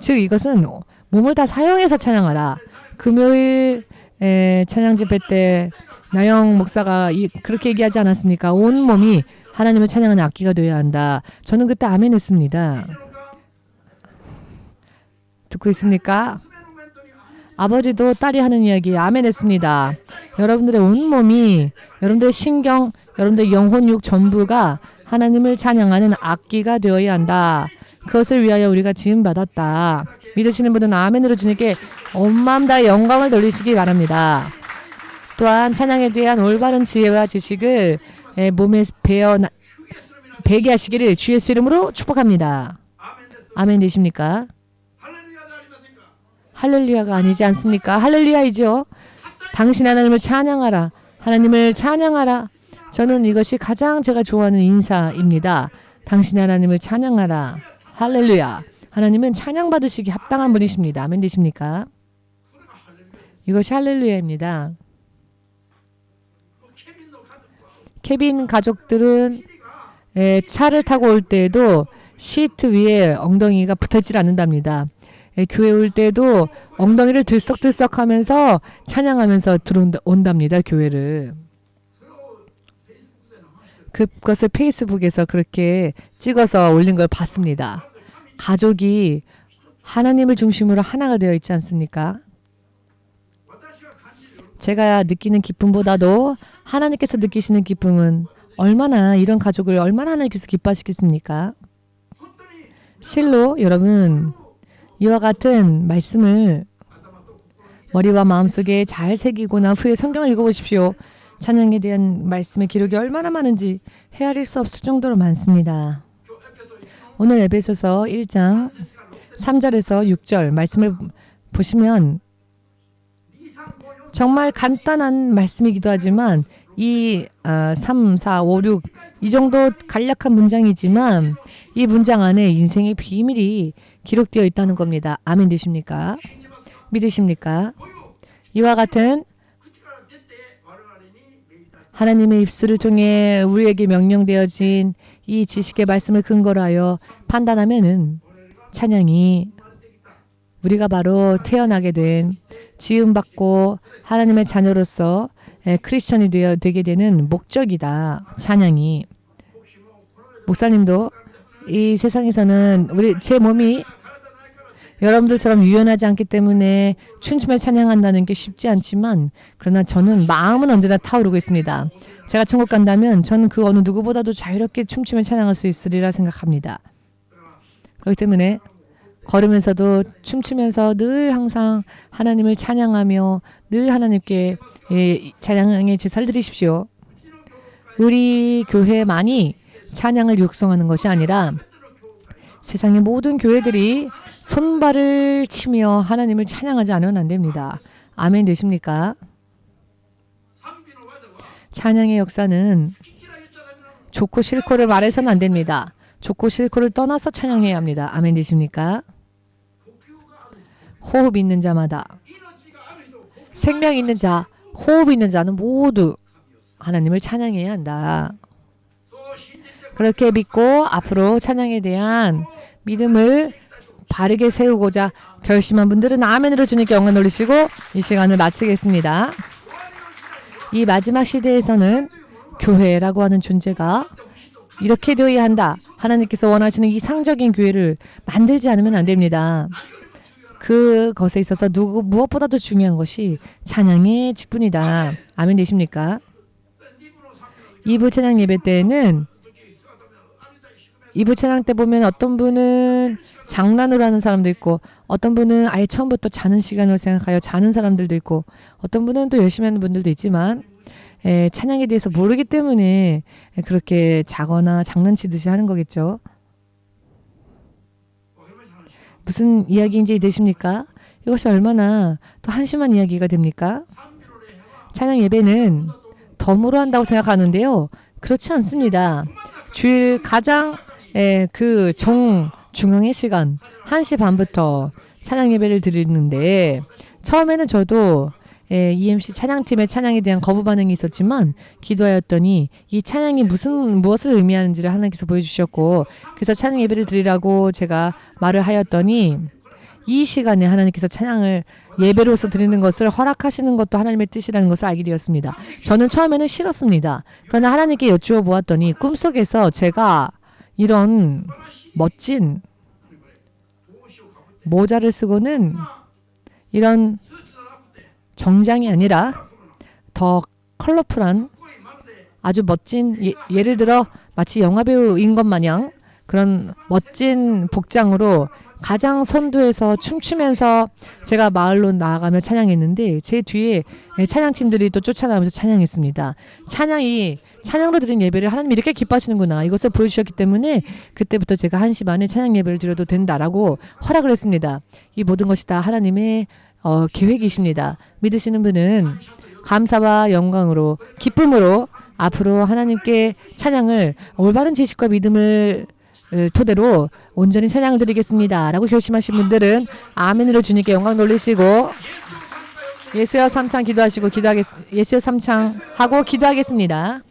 즉 이것은 몸을 다 사용해서 찬양하라. 금요일 찬양 집회 때 나영 목사가 그렇게 얘기하지 않았습니까? 온몸이 하나님을 찬양하는 악기가 되어야 한다. 저는 그때 아멘 했습니다. 듣고 있습니까? 아버지도 딸이 하는 이야기 아멘 했습니다. 여러분들의 온몸이 여러분들의 신경, 여러분들의 영혼, 육 전부가 하나님을 찬양하는 악기가 되어야 한다. 그것을 위하여 우리가 지음받았다. 믿으시는 분은 아멘으로 주님께 온 마음 다해 영광을 돌리시기 바랍니다. 또한 찬양에 대한 올바른 지혜와 지식을 몸에 배게 하시기를 주의 예수 이름으로 축복합니다. 아멘 되십니까? 할렐루야가 아니지 않습니까? 할렐루야이죠. 당신 하나님을 찬양하라. 하나님을 찬양하라. 저는 이것이 가장 제가 좋아하는 인사입니다. 당신 하나님을 찬양하라. 할렐루야. 하나님은 찬양받으시기 합당한 분이십니다. 아멘 되십니까? 이것이 할렐루야입니다. 케빈 가족들은 차를 타고 올 때에도 시트 위에 엉덩이가 붙어있질 않는답니다. 교회 올 때도 엉덩이를 들썩들썩하면서 찬양하면서 들어온답니다. 교회를. 그것을 페이스북에서 그렇게 찍어서 올린 걸 봤습니다. 가족이 하나님을 중심으로 하나가 되어 있지 않습니까? 제가 느끼는 기쁨보다도 하나님께서 느끼시는 기쁨은 얼마나 이런 가족을 얼마나 하나님께서 기뻐하시겠습니까? 실로 여러분 이와 같은 말씀을 머리와 마음속에 잘 새기고 난 후에 성경을 읽어보십시오. 찬양에 대한 말씀의 기록이 얼마나 많은지 헤아릴 수 없을 정도로 많습니다. 오늘 에베소서 1장 3절에서 6절 말씀을 보시면 정말 간단한 말씀이기도 하지만 이 3, 4, 5, 6 이 정도 간략한 문장이지만 이 문장 안에 인생의 비밀이 기록되어 있다는 겁니다. 아멘 되십니까? 믿으십니까? 이와 같은 하나님의 입술을 통해 우리에게 명령되어진 이 지식의 말씀을 근거로 하여 판단하면은 찬양이 우리가 바로 태어나게 된 지음받고 하나님의 자녀로서 크리스천이 되게 되는 목적이다. 찬양이. 목사님도 이 세상에서는 제 몸이 여러분들처럼 유연하지 않기 때문에 춤추며 찬양한다는 게 쉽지 않지만 그러나 저는 마음은 언제나 타오르고 있습니다. 제가 천국 간다면 저는 그 어느 누구보다도 자유롭게 춤추며 찬양할 수 있으리라 생각합니다. 그렇기 때문에 걸으면서도 춤추면서 늘 항상 하나님을 찬양하며 늘 하나님께 찬양의 제사를 드리십시오. 우리 교회만이 찬양을 육성하는 것이 아니라 세상의 모든 교회들이 손발을 치며 하나님을 찬양하지 않으면 안 됩니다. 아멘 되십니까? 찬양의 역사는 좋고 싫고를 말해서는 안 됩니다. 좋고 싫고를 떠나서 찬양해야 합니다. 아멘 되십니까? 호흡 있는 자마다 생명 있는 자, 호흡 있는 자는 모두 하나님을 찬양해야 한다. 그렇게 믿고 앞으로 찬양에 대한 믿음을 바르게 세우고자 결심한 분들은 아멘으로 주님께 영광 돌리시고 이 시간을 마치겠습니다. 이 마지막 시대에서는 교회라고 하는 존재가 이렇게 되어야 한다. 하나님께서 원하시는 이상적인 교회를 만들지 않으면 안 됩니다. 그것에 있어서 무엇보다도 중요한 것이 찬양의 직분이다. 아멘 되십니까? 2부 찬양 예배 때는 2부 찬양 때 보면 어떤 분은 장난으로 하는 사람도 있고 어떤 분은 아예 처음부터 자는 시간으로 생각하여 자는 사람들도 있고 어떤 분은 또 열심히 하는 분들도 있지만 찬양에 대해서 모르기 때문에 그렇게 자거나 장난치듯이 하는 거겠죠. 무슨 이야기인지 이해되십니까? 이것이 얼마나 또 한심한 이야기가 됩니까? 찬양 예배는 덤으로 한다고 생각하는데요. 그렇지 않습니다. 주일 가장 그 중앙의 시간 1시 반부터 찬양 예배를 드리는데 처음에는 저도 EMC 찬양팀의 찬양에 대한 거부 반응이 있었지만 기도하였더니 이 찬양이 무엇을 의미하는지를 하나님께서 보여주셨고 그래서 찬양 예배를 드리라고 제가 말을 하였더니 이 시간에 하나님께서 찬양을 예배로서 드리는 것을 허락하시는 것도 하나님의 뜻이라는 것을 알게 되었습니다. 저는 처음에는 싫었습니다. 그러나 하나님께 여쭈어 보았더니 꿈속에서 제가 이런 멋진 모자를 쓰고는 이런 정장이 아니라 더 컬러풀한 아주 멋진 예를 들어 마치 영화배우인 것 마냥 그런 멋진 복장으로 가장 선두에서 춤추면서 제가 마을로 나아가며 찬양했는데 제 뒤에 찬양팀들이 또 쫓아나오면서 찬양했습니다. 찬양으로 드린 예배를 하나님이 이렇게 기뻐하시는구나 이것을 보여주셨기 때문에 그때부터 제가 1시 반에 찬양 예배를 드려도 된다라고 허락을 했습니다. 이 모든 것이 다 하나님의 계획이십니다. 믿으시는 분은 감사와 영광으로 기쁨으로 앞으로 하나님께 찬양을 올바른 지식과 믿음을 토대로 온전히 찬양을 드리겠습니다 라고 결심하신 분들은 아멘으로 주님께 영광 돌리시고 예수여 삼창 기도하시고 예수여 삼창 하고 기도하겠습니다.